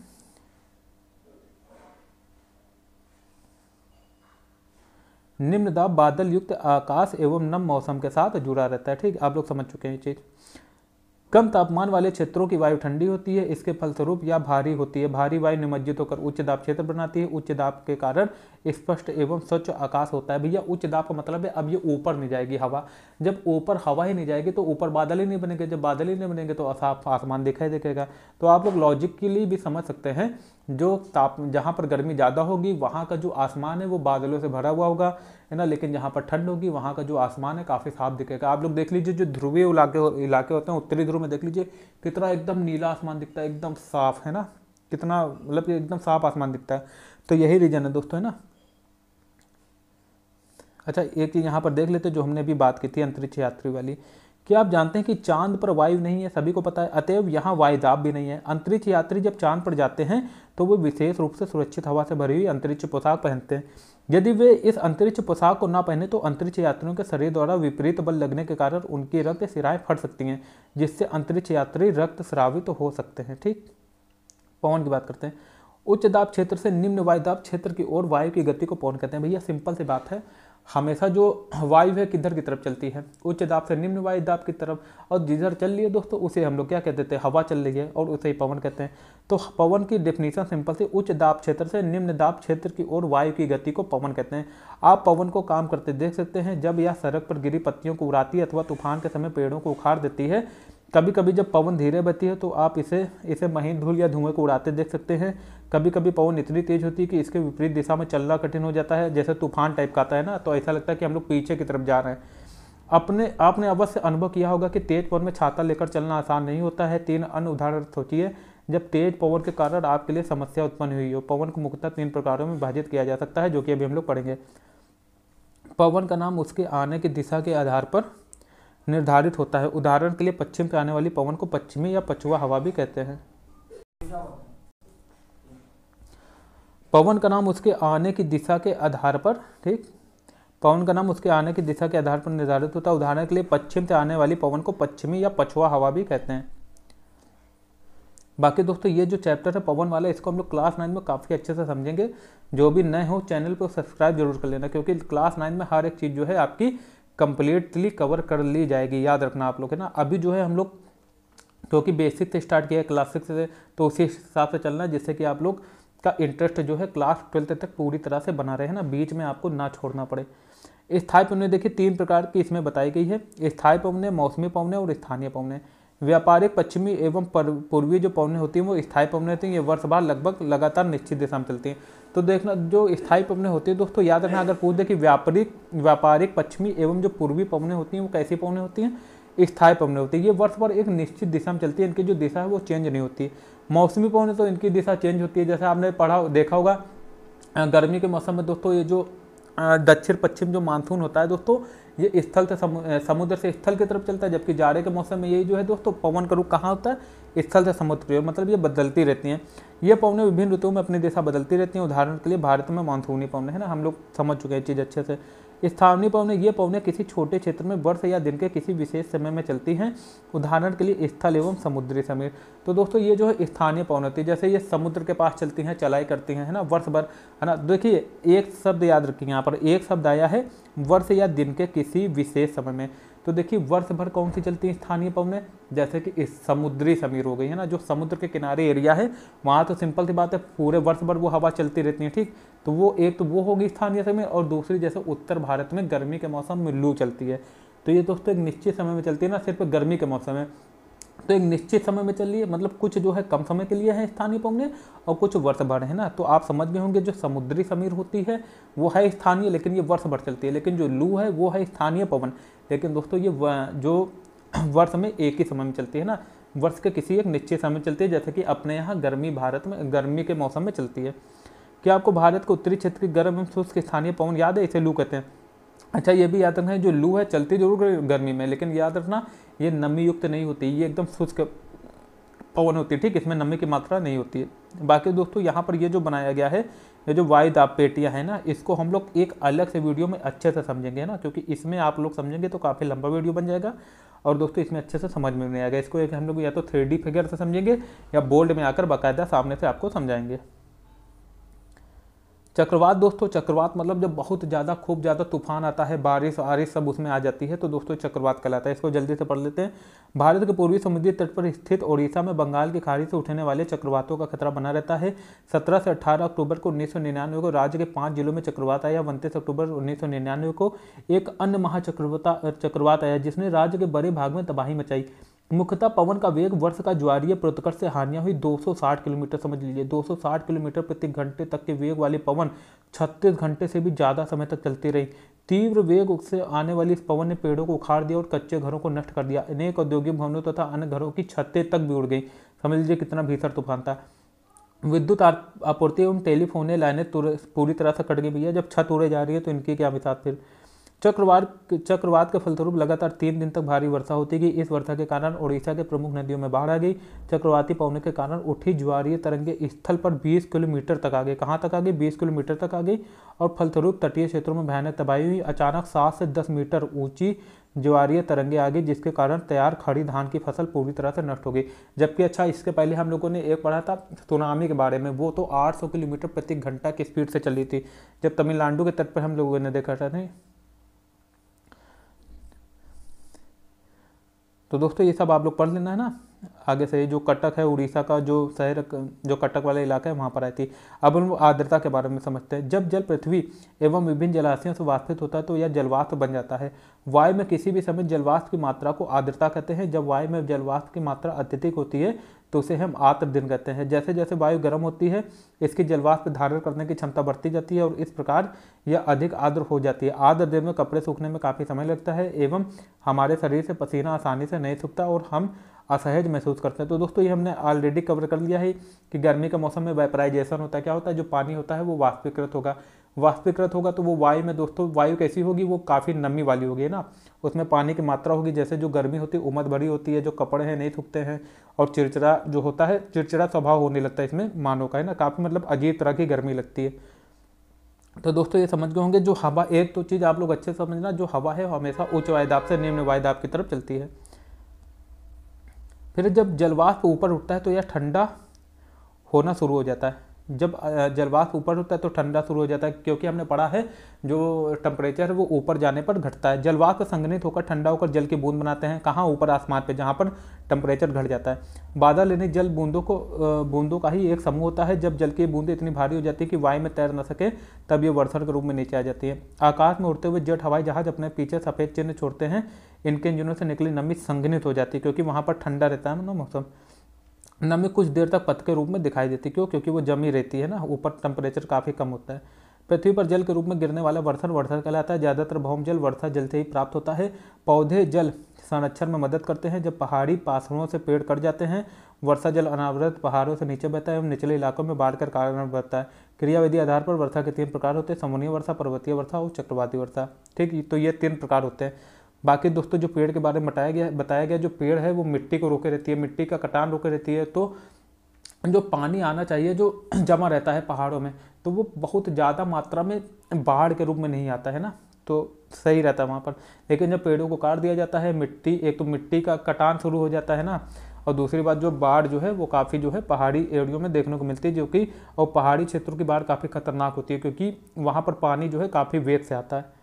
निम्न दाब बादल युक्त आकाश एवं नम मौसम के साथ जुड़ा रहता है। ठीक, आप लोग समझ चुके हैं ये चीज़। कम तापमान वाले क्षेत्रों की वायु ठंडी होती है, इसके फलस्वरूप या भारी होती है। भारी वायु निमज्जित होकर उच्च दाब क्षेत्र बनाती है। उच्च दाब के कारण स्पष्ट एवं स्वच्छ आकाश होता है। भैया उच्च दाब का मतलब है अब ये ऊपर नहीं जाएगी हवा, जब ऊपर हवा ही नहीं जाएगी तो ऊपर बादल ही नहीं बनेंगे, जब बादल ही नहीं बनेंगे तो साफ आसमान दिखाई देगा। तो आप लोग लॉजिकली भी समझ सकते हैं, जो जहाँ पर गर्मी ज़्यादा होगी वहाँ का जो आसमान है वो बादलों से भरा हुआ होगा, है ना, लेकिन जहाँ पर ठंड होगी वहाँ का जो आसमान है काफ़ी साफ दिखेगा। आप लोग देख लीजिए जो ध्रुवीय इलाके होते हैं, उत्तरी ध्रुव में देख लीजिए कितना एकदम नीला आसमान दिखता है, एकदम साफ, है ना, कितना मतलब कि एकदम साफ आसमान दिखता है। तो यही रीजन है दोस्तों, है ना। अच्छा, एक चीज़ यहाँ पर देख लेते जो हमने अभी बात की थी अंतरिक्ष यात्री वाली। क्या आप जानते हैं कि चांद पर वायु नहीं है, सभी को पता है, अतएव यहाँ वायुदाब भी नहीं है। अंतरिक्ष यात्री जब चांद पर जाते हैं तो वो विशेष रूप से सुरक्षित हवा से भरी हुई अंतरिक्ष पोशाक पहनते हैं। यदि वे इस अंतरिक्ष पोशाक को ना पहने तो अंतरिक्ष यात्रियों के शरीर द्वारा विपरीत बल लगने के कारण उनकी रक्त सिराएं फट सकती हैं, जिससे अंतरिक्ष यात्री रक्त स्रावित हो सकते हैं। ठीक, पवन की बात करते हैं। उच्च दाब क्षेत्र से निम्न वायुदाब क्षेत्र की ओर वायु की गति को पवन कहते हैं। भैया सिंपल सी बात है, हमेशा जो वायु है किधर की तरफ चलती है, उच्च दाब से निम्न वायु दाब की तरफ, और जिधर चल रही है दोस्तों उसे हम लोग क्या कहते हैं, हवा चल रही है, और उसे ही पवन कहते हैं। तो पवन की डेफिनेशन सिंपल सी, उच्च दाब क्षेत्र से निम्न दाब क्षेत्र की ओर वायु की गति को पवन कहते हैं। आप पवन को काम करते देख सकते हैं, जब यह सड़क पर गिरी पत्तियों को उड़ाती है अथवा तूफान के समय पेड़ों को उखाड़ देती है। कभी कभी जब पवन धीरे बहती है तो आप इसे महीन धूल या धुएं को उड़ाते देख सकते हैं। कभी कभी पवन इतनी तेज होती है कि इसके विपरीत दिशा में चलना कठिन हो जाता है, जैसे तूफान टाइप का आता है ना, तो ऐसा लगता है कि हम लोग पीछे की तरफ जा रहे हैं। आपने अवश्य अनुभव किया होगा कि तेज पवन में छाता लेकर चलना आसान नहीं होता है। 3 अन्य उदाहरण सोचिए जब तेज पवन के कारण आपके लिए समस्या उत्पन्न हुई हो। पवन को मुख्यतः 3 प्रकारों में विभाजित किया जा सकता है, जो कि अभी हम लोग पढ़ेंगे। पवन का नाम उसके आने की दिशा के आधार पर निर्धारित होता है। उदाहरण के लिए पश्चिम से आने वाली पवन को पश्चिमी या पछुआ हवा भी कहते हैं। पवन का नाम उसके आने की दिशा के आधार पर, ठीक, पवन का नाम उसके आने की दिशा के आधार पर निर्धारित होता है। उदाहरण के लिए पश्चिम से आने वाली पवन को पश्चिमी या पछुआ हवा भी कहते हैं। बाकी दोस्तों ये जो चैप्टर है पवन वाला, इसको हम लोग क्लास 9 में काफ़ी अच्छे से समझेंगे। जो भी नए हो चैनल को सब्सक्राइब जरूर कर लेना, क्योंकि क्लास 9 में हर एक चीज़ जो है आपकी कंप्लीटली कवर कर ली जाएगी। याद रखना आप लोग, है ना। अभी जो है हम लोग क्योंकि बेसिक से स्टार्ट किया है, क्लास 6 से, तो उसी हिसाब से चलना है, जिससे कि आप लोग का इंटरेस्ट जो है क्लास 12 तक पूरी तरह से बना रहे, है ना, बीच में आपको ना छोड़ना पड़े। स्थायी पवनें देखिए 3 प्रकार की इसमें बताई गई है। स्थायी पवनें, मौसमी पवनें और स्थानीय पवनें। व्यापारिक पश्चिमी एवं पूर्वी जो पवनें होती हैं वो स्थायी पवनें होती हैं। ये वर्ष भर लगभग लगातार निश्चित दिशा में चलती हैं। तो देखना जो स्थायी पवनें होती है दोस्तों, याद रखना, अगर पूछ दे कि व्यापारिक पश्चिमी एवं जो पूर्वी पवनें होती हैं वो कैसी पवनें होती हैं, स्थायी पवनें होती है। ये वर्ष भर एक निश्चित दिशा में चलती है, इनकी जो दिशा है वो चेंज नहीं होती। मौसमी पवनें तो इनकी दिशा चेंज होती है, जैसे आपने देखा होगा गर्मी के मौसम में दोस्तों, ये जो दक्षिण पश्चिम जो मानसून होता है दोस्तों, ये स्थल से समुद्र से स्थल की तरफ चलता है, जबकि जाड़े के मौसम में यही जो है दोस्तों पवन का रुख कहाँ होता है, स्थल से समुद्र की ओर, मतलब ये बदलती रहती हैं। ये पवनें विभिन्न ऋतुओं में अपनी दिशा बदलती रहती हैं। उदाहरण के लिए भारत में मानसूनी पवनें, है ना, हम लोग समझ चुके हैं चीज़ अच्छे से। स्थानीय पवनें, ये पवनें किसी छोटे क्षेत्र में वर्ष या दिन के किसी विशेष समय में चलती हैं। उदाहरण के लिए स्थल एवं समुद्री समीर। तो दोस्तों ये जो है स्थानीय पवन होती है, जैसे ये समुद्र के पास चलती हैं, चलाई करती हैं, है ना, वर्ष भर, है ना। देखिए एक शब्द याद रखिए, यहाँ पर एक शब्द आया है वर्ष या दिन के किसी विशेष समय में। तो देखिए वर्ष भर कौन सी चलती है स्थानीय पवनें, जैसे कि इस समुद्री समीर हो गई, है ना, जो समुद्र के किनारे एरिया है वहाँ तो सिंपल सी बात है पूरे वर्ष भर वो हवा चलती रहती है, ठीक। तो वो एक तो वो होगी स्थानीय समीर, और दूसरी जैसे उत्तर भारत में गर्मी के मौसम में लू चलती है, तो ये दोस्तों एक निश्चित समय में चलती है ना, सिर्फ गर्मी के मौसम में। तो एक निश्चित समय में चल रही है, मतलब कुछ जो है कम समय के लिए है स्थानीय पवनें और कुछ वर्ष भर, है ना। तो आप समझ गए होंगे जो समुद्री समीर होती है वो है स्थानीय, लेकिन ये वर्ष भर चलती है। लेकिन जो लू है वो है स्थानीय पवन, लेकिन दोस्तों ये जो वर्ष में एक ही समय में चलती है ना, वर्ष के किसी एक निश्चित समय में चलती है, जैसे कि अपने यहाँ गर्मी भारत में गर्मी के मौसम में चलती है। क्या आपको भारत के उत्तरी क्षेत्र की गर्म एवं शुष्क स्थानीय पवन याद है? इसे लू कहते हैं। अच्छा ये भी याद रखना है, जो लू है चलती जरूर गर्मी में, लेकिन याद रखना ये नमी युक्त नहीं होती, ये एकदम शुष्क पवन होती है, ठीक, इसमें नमी की मात्रा नहीं होती है। बाकी दोस्तों यहाँ पर ये जो बनाया गया है, ये जो वायु दाब पेटियाँ है ना, इसको हम लोग एक अलग से वीडियो में अच्छे से समझेंगे ना, क्योंकि इसमें आप लोग समझेंगे तो काफ़ी लंबा वीडियो बन जाएगा और दोस्तों इसमें अच्छे से समझ में नहीं आएगा। इसको एक हम लोग या तो 3D फिगर से समझेंगे या बोर्ड में आकर बाकायदा सामने से आपको समझाएंगे। चक्रवात दोस्तों, चक्रवात मतलब जब बहुत ज़्यादा खूब ज़्यादा तूफान आता है, बारिश आरिश सब उसमें आ जाती है, तो दोस्तों चक्रवात कहलाता है। इसको जल्दी से पढ़ लेते हैं। भारत के पूर्वी समुद्री तट पर स्थित ओडिशा में बंगाल की खाड़ी से उठने वाले चक्रवातों का खतरा बना रहता है। 17 से 18 अक्टूबर को 1999 को राज्य के 5 जिलों में चक्रवात आया। 29 अक्टूबर 1999 को एक अन्य चक्रवात आया जिसने राज्य के बड़े भाग में तबाही मचाई। मुख्यतः पवन का वेग, वर्ष का ज्वारीय प्रतिकर्ष से हानियां हुई 260 किलोमीटर, समझ लीजिए 260 किलोमीटर प्रति घंटे तक के वेग वाली पवन 36 घंटे से भी ज़्यादा समय तक चलती रही। तीव्र वेग से आने वाली इस पवन ने पेड़ों को उखाड़ दिया और कच्चे घरों को नष्ट कर दिया। अनेक औद्योगिक भवनों तथा अन्य घरों की छतें तक भी उड़ गई। समझ लीजिए कितना भीषण तूफान था। विद्युत आपूर्ति एवं टेलीफोन लाइनें पूरी तरह से कट गई। भैया जब छत उड़े जा रही है तो इनकी क्या मिसाल। फिर चक्रवात के फलस्वरूप लगातार 3 दिन तक भारी वर्षा होती गई। इस वर्षा के कारण ओडिशा के प्रमुख नदियों में बाढ़ आ गई। चक्रवाती पवनों के कारण उठी ज्वारीय तरंगें स्थल पर 20 किलोमीटर तक आ गई। कहाँ तक आ गई? 20 किलोमीटर तक आ गई और फलस्वरूप तटीय क्षेत्रों में भयानक तबाही हुई। अचानक 7 से 10 मीटर ऊंची ज्वारीय तरंगें आ गई, जिसके कारण तैयार खड़ी धान की फसल पूरी तरह से नष्ट हो गई। जबकि अच्छा, इसके पहले हम लोगों ने एक पढ़ा था सुनामी के बारे में, वो तो 800 किलोमीटर प्रति घंटा की स्पीड से चली थी, जब तमिलनाडु के तट पर हम लोगों ने देखा था। नहीं तो दोस्तों ये सब आप लोग पढ़ लेना है ना। आगे से जो कटक है, उड़ीसा का जो शहर, जो कटक वाला इलाका है, वहाँ पर आई थी। अब हम आर्द्रता के बारे में समझते हैं। जब जल पृथ्वी एवं विभिन्न जलाशयों से वाष्पित होता है तो यह जलवाष्प बन जाता है। वायु में किसी भी समय जलवाष्प की मात्रा को आर्द्रता कहते हैं। जब वायु में जलवाष्प की मात्रा अत्यधिक होती है तो उसे हम आर्द्र दिन कहते हैं। जैसे जैसे वायु गर्म होती है, इसकी जलवाष्प धारण करने की क्षमता बढ़ती जाती है और इस प्रकार यह अधिक आर्द्र हो जाती है। आर्द्र दिन में कपड़े सूखने में काफ़ी समय लगता है एवं हमारे शरीर से पसीना आसानी से नहीं सूखता और हम असहज महसूस करते हैं। तो दोस्तों ये हमने ऑलरेडी कवर कर लिया है कि गर्मी के मौसम में वेपराइजेशन होता है। क्या होता है? जो पानी होता है वो वाष्पीकृत होगा। वाष्पीकृत होगा तो वो वायु में दोस्तों, वायु कैसी होगी? वो काफ़ी नमी वाली होगी ना, उसमें पानी की मात्रा होगी। जैसे जो गर्मी होती है उमस भरी होती है, जो कपड़े हैं नहीं सूखते हैं और चिड़चिड़ा जो होता है, चिड़चिड़ा स्वभाव होने लगता है इसमें मानव का, है ना, काफ़ी मतलब अजीब तरह की गर्मी लगती है। तो दोस्तों ये समझ गए होंगे जो हवा, एक तो चीज़ आप लोग अच्छे से समझना, जो हवा है हमेशा उच्च वायुदाब से निम्न वायुदाब की तरफ चलती है। फिर जब जलवाष्प ऊपर उठता है तो यह ठंडा होना शुरू हो जाता है। जब जलवाष्प ऊपर होता है तो ठंडा शुरू हो जाता है, क्योंकि हमने पढ़ा है जो टेम्परेचर है वो ऊपर जाने पर घटता है। जलवाष्प संघनित होकर ठंडा होकर जल की बूंद बनाते हैं। कहाँ? ऊपर आसमान पे, जहाँ पर टेम्परेचर घट जाता है। बादल यानी जल बूंदों का ही एक समूह होता है। जब जल की बूंदें इतनी भारी हो जाती है कि वायु में तैर न सके, तब ये वर्षण के रूप में नीचे आ जाती है। आकाश में उड़ते हुए जेट हवाई जहाज अपने पीछे सफ़ेद चिन्ह छोड़ते हैं। इनके इंजनों से निकली नमी संघनित हो जाती है, क्योंकि वहाँ पर ठंडा रहता है ना मौसम। नमी कुछ देर तक पथ के रूप में दिखाई देती है। क्यों? क्योंकि वो जमी रहती है ना, ऊपर टेम्परेचर काफ़ी कम होता है। पृथ्वी पर जल के रूप में गिरने वाला वर्षण कहलाता है। ज़्यादातर भौम जल वर्षा जल से ही प्राप्त होता है। पौधे जल संरक्षण में मदद करते हैं। जब पहाड़ी पाषाणों से पेड़ कट जाते हैं, वर्षा जल अनावृत पहाड़ों से नीचे बहता है एवं निचले इलाकों में बाढ़ कर कारण बनता है। क्रियाविधि आधार पर वर्षा के 3 प्रकार होते हैं: समूहीय वर्षा, पर्वतीय वर्षा और चक्रवाती वर्षा। ठीक, तो ये 3 प्रकार होते हैं। बाकी दोस्तों जो पेड़ के बारे में बताया गया, जो पेड़ है वो मिट्टी को रोके रहती है, मिट्टी का कटान रोके रहती है। तो जो पानी आना चाहिए जो जमा रहता है पहाड़ों में, तो वो बहुत ज़्यादा मात्रा में बाढ़ के रूप में नहीं आता है ना, तो सही रहता है वहाँ पर। लेकिन जब पेड़ों को काट दिया जाता है, एक तो मिट्टी का कटान शुरू हो जाता है ना, और दूसरी बात जो बाढ़ जो है वो काफ़ी जो है पहाड़ी एरियो में देखने को मिलती है, जो कि और पहाड़ी क्षेत्रों की बाढ़ काफ़ी खतरनाक होती है, क्योंकि वहाँ पर पानी जो है काफ़ी वेग से आता है।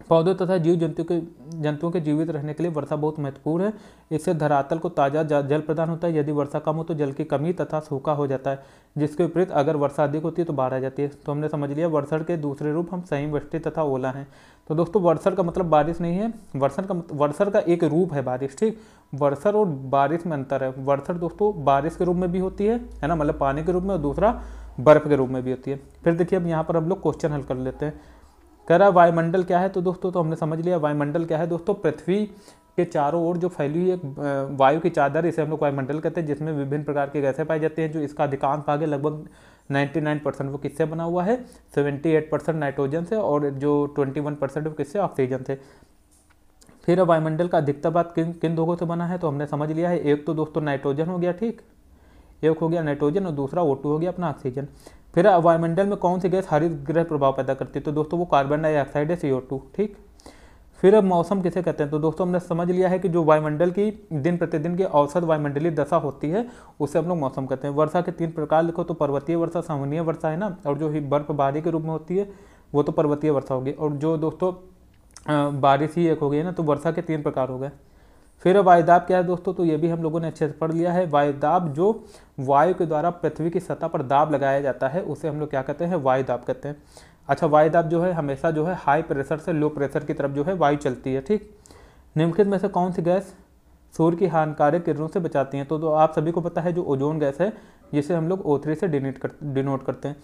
पौधों तथा जीव जंतुओं के जीवित रहने के लिए वर्षा बहुत महत्वपूर्ण है। इससे धरातल को ताज़ा जल प्रदान होता है। यदि वर्षा कम हो तो जल की कमी तथा सूखा हो जाता है, जिसके विपरीत अगर वर्षा अधिक होती है तो बाढ़ आ जाती है। तो हमने समझ लिया वर्षण के दूसरे रूप हम संवृष्टि तथा ओला हैं। तो दोस्तों वर्षण का मतलब बारिश नहीं है, वर्षण का एक रूप है बारिश। ठीक, वर्षण और बारिश में अंतर है। वर्षण दोस्तों बारिश के रूप में भी होती है ना, मतलब पानी के रूप में, और दूसरा बर्फ के रूप में भी होती है। फिर देखिए अब यहाँ पर हम लोग क्वेश्चन हल कर लेते हैं। कह रहा वायुमंडल क्या है? तो दोस्तों तो हमने समझ लिया वायुमंडल क्या है। दोस्तों पृथ्वी के चारों ओर जो फैली हुई एक वायु की चादर, इसे हम लोग वायुमंडल कहते हैं, जिसमें विभिन्न प्रकार की गैसें पाई जाती हैं। जो इसका अधिकांश भाग है लगभग 99% वो किससे बना हुआ है? 78% नाइट्रोजन से, और जो 21% वो किससे? ऑक्सीजन से। फिर वायुमंडल का अधिकतर भाग किन किन धातुओं से बना है, तो हमने समझ लिया है। एक तो दोस्तों नाइट्रोजन हो गया, ठीक, एक हो गया नाइट्रोजन और दूसरा O2 हो गया अपना ऑक्सीजन। फिर वायुमंडल में कौन सी गैस हरित गृह प्रभाव पैदा करती है, तो दोस्तों वो कार्बन डाइऑक्साइड है, CO2, ठीक। फिर अब मौसम किसे कहते हैं, तो दोस्तों हमने समझ लिया है कि जो वायुमंडल की दिन प्रतिदिन की औसत वायुमंडलीय दशा होती है उसे हम लोग मौसम कहते हैं। वर्षा के 3 प्रकार लिखो, तो पर्वतीय वर्षा, संवहनीय वर्षा है ना, और जो बर्फबारी के रूप में होती है वो तो पर्वतीय वर्षा होगी, और जो दोस्तों बारिश ही एक हो गई है ना, तो वर्षा के 3 प्रकार हो गए। फिर वायुदाब क्या है दोस्तों, तो ये भी हम लोगों ने अच्छे से पढ़ लिया है। वायुदाब जो वायु के द्वारा पृथ्वी की सतह पर दाब लगाया जाता है उसे हम लोग क्या कहते हैं, वायुदाब कहते हैं। अच्छा, वायुदाब जो है हमेशा जो है हाई प्रेशर से लो प्रेशर की तरफ जो है वायु चलती है, ठीक। निम्नलिखित में से कौन सी गैस सूर्य की हानिकारक किरणों से बचाती हैं, तो आप सभी को पता है जो ओजोन गैस है, जिसे हम लोग O3 से डिनोट करते हैं।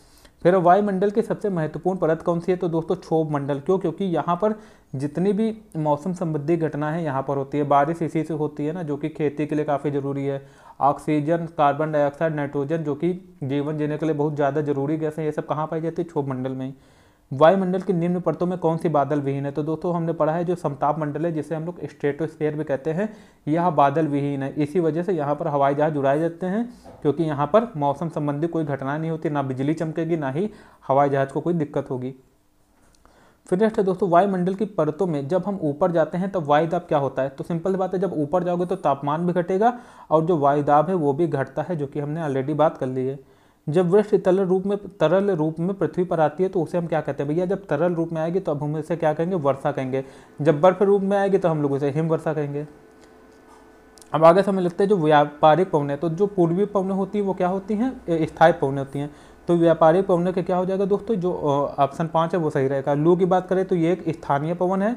फिर वायुमंडल की सबसे महत्वपूर्ण परत कौन सी है, तो दोस्तों क्षोभ मंडल। क्यों, क्योंकि यहाँ पर जितनी भी मौसम संबंधी घटना है यहाँ पर होती है। बारिश इसी से होती है ना, जो कि खेती के लिए काफ़ी ज़रूरी है। ऑक्सीजन, कार्बन डाइऑक्साइड, नाइट्रोजन, जो कि जीवन जीने के लिए बहुत ज़्यादा जरूरी गैस है, ये सब कहाँ पाई जाती है, क्षोभ मंडल में ही। वायुमंडल की निम्न परतों में कौन सी बादल विहीन है, तो दोस्तों हमने पढ़ा है जो समताप मंडल है, जिसे हम लोग स्ट्रेटोस्फीयर भी कहते हैं, यह बादल विहीन है। इसी वजह से यहाँ पर हवाई जहाज उड़ाए जाते हैं, क्योंकि यहाँ पर मौसम संबंधी कोई घटना नहीं होती, ना बिजली चमकेगी, ना ही हवाई जहाज को कोई दिक्कत होगी। फिर नेक्स्ट है दोस्तों, वायुमंडल की परतों में जब हम ऊपर जाते हैं तब वायुदाब क्या होता है, तो सिंपल बात है, जब ऊपर जाओगे तो तापमान भी घटेगा और जो वायुदाब है वो भी घटता है, जो कि हमने ऑलरेडी बात कर ली है। जब वृष्टि तरल रूप में पृथ्वी पर आती है तो उसे हम क्या कहते हैं भैया, जब तरल रूप में आएगी तो अब हम इसे क्या कहेंगे, वर्षा कहेंगे। जब बर्फ रूप में आएगी तो हम लोग उसे हिमवर्षा कहेंगे। अब आगे से हमें लिखते हैं जो व्यापारिक पवनें, तो जो पूर्वी पवनें होती हैं वो क्या होती हैं, स्थायी पवनें होती हैं। तो व्यापारिक पवनों के क्या हो जाएगा दोस्तों, जो ऑप्शन 5 है वो सही रहेगा। लू की बात करें तो ये एक स्थानीय पवन है,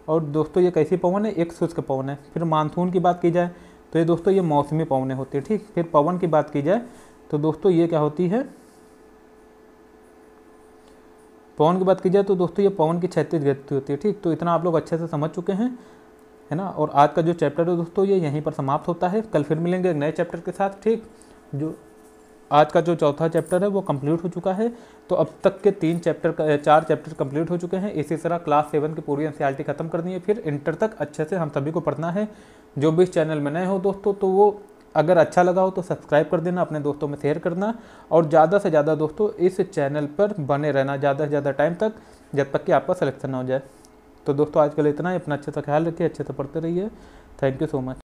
और दोस्तों ये कैसी पवन है, एक शुष्क पवन है। फिर मानसून की बात की जाए तो ये दोस्तों ये मौसमी पवनें होती है, ठीक। फिर पवन की बात की जाए तो दोस्तों ये क्या होती है, पवन की बात की जाए तो दोस्तों ये पवन की क्षैतिज गति होती है, ठीक। तो इतना आप लोग अच्छे से समझ चुके हैं, है ना। और आज का जो चैप्टर है दोस्तों ये यहीं पर समाप्त होता है। कल फिर मिलेंगे एक नए चैप्टर के साथ, ठीक। जो आज का जो चौथा चैप्टर है वो कंप्लीट हो चुका है। तो अब तक के 4 चैप्टर कंप्लीट हो चुके हैं। इसी तरह क्लास 7 की पूरी NCERT खत्म करनी है, फिर इंटर तक अच्छे से हम सभी को पढ़ना है। जो भी इस चैनल में नए हो दोस्तों, तो वो अगर अच्छा लगा हो तो सब्सक्राइब कर देना, अपने दोस्तों में शेयर करना, और ज़्यादा से ज़्यादा दोस्तों इस चैनल पर बने रहना ज़्यादा से ज़्यादा टाइम तक, जब तक कि आपका सिलेक्शन ना हो जाए। तो दोस्तों आज के लिए इतना ही। अपना अच्छे से ख्याल रखिए, अच्छे से पढ़ते रहिए। Thank you so much.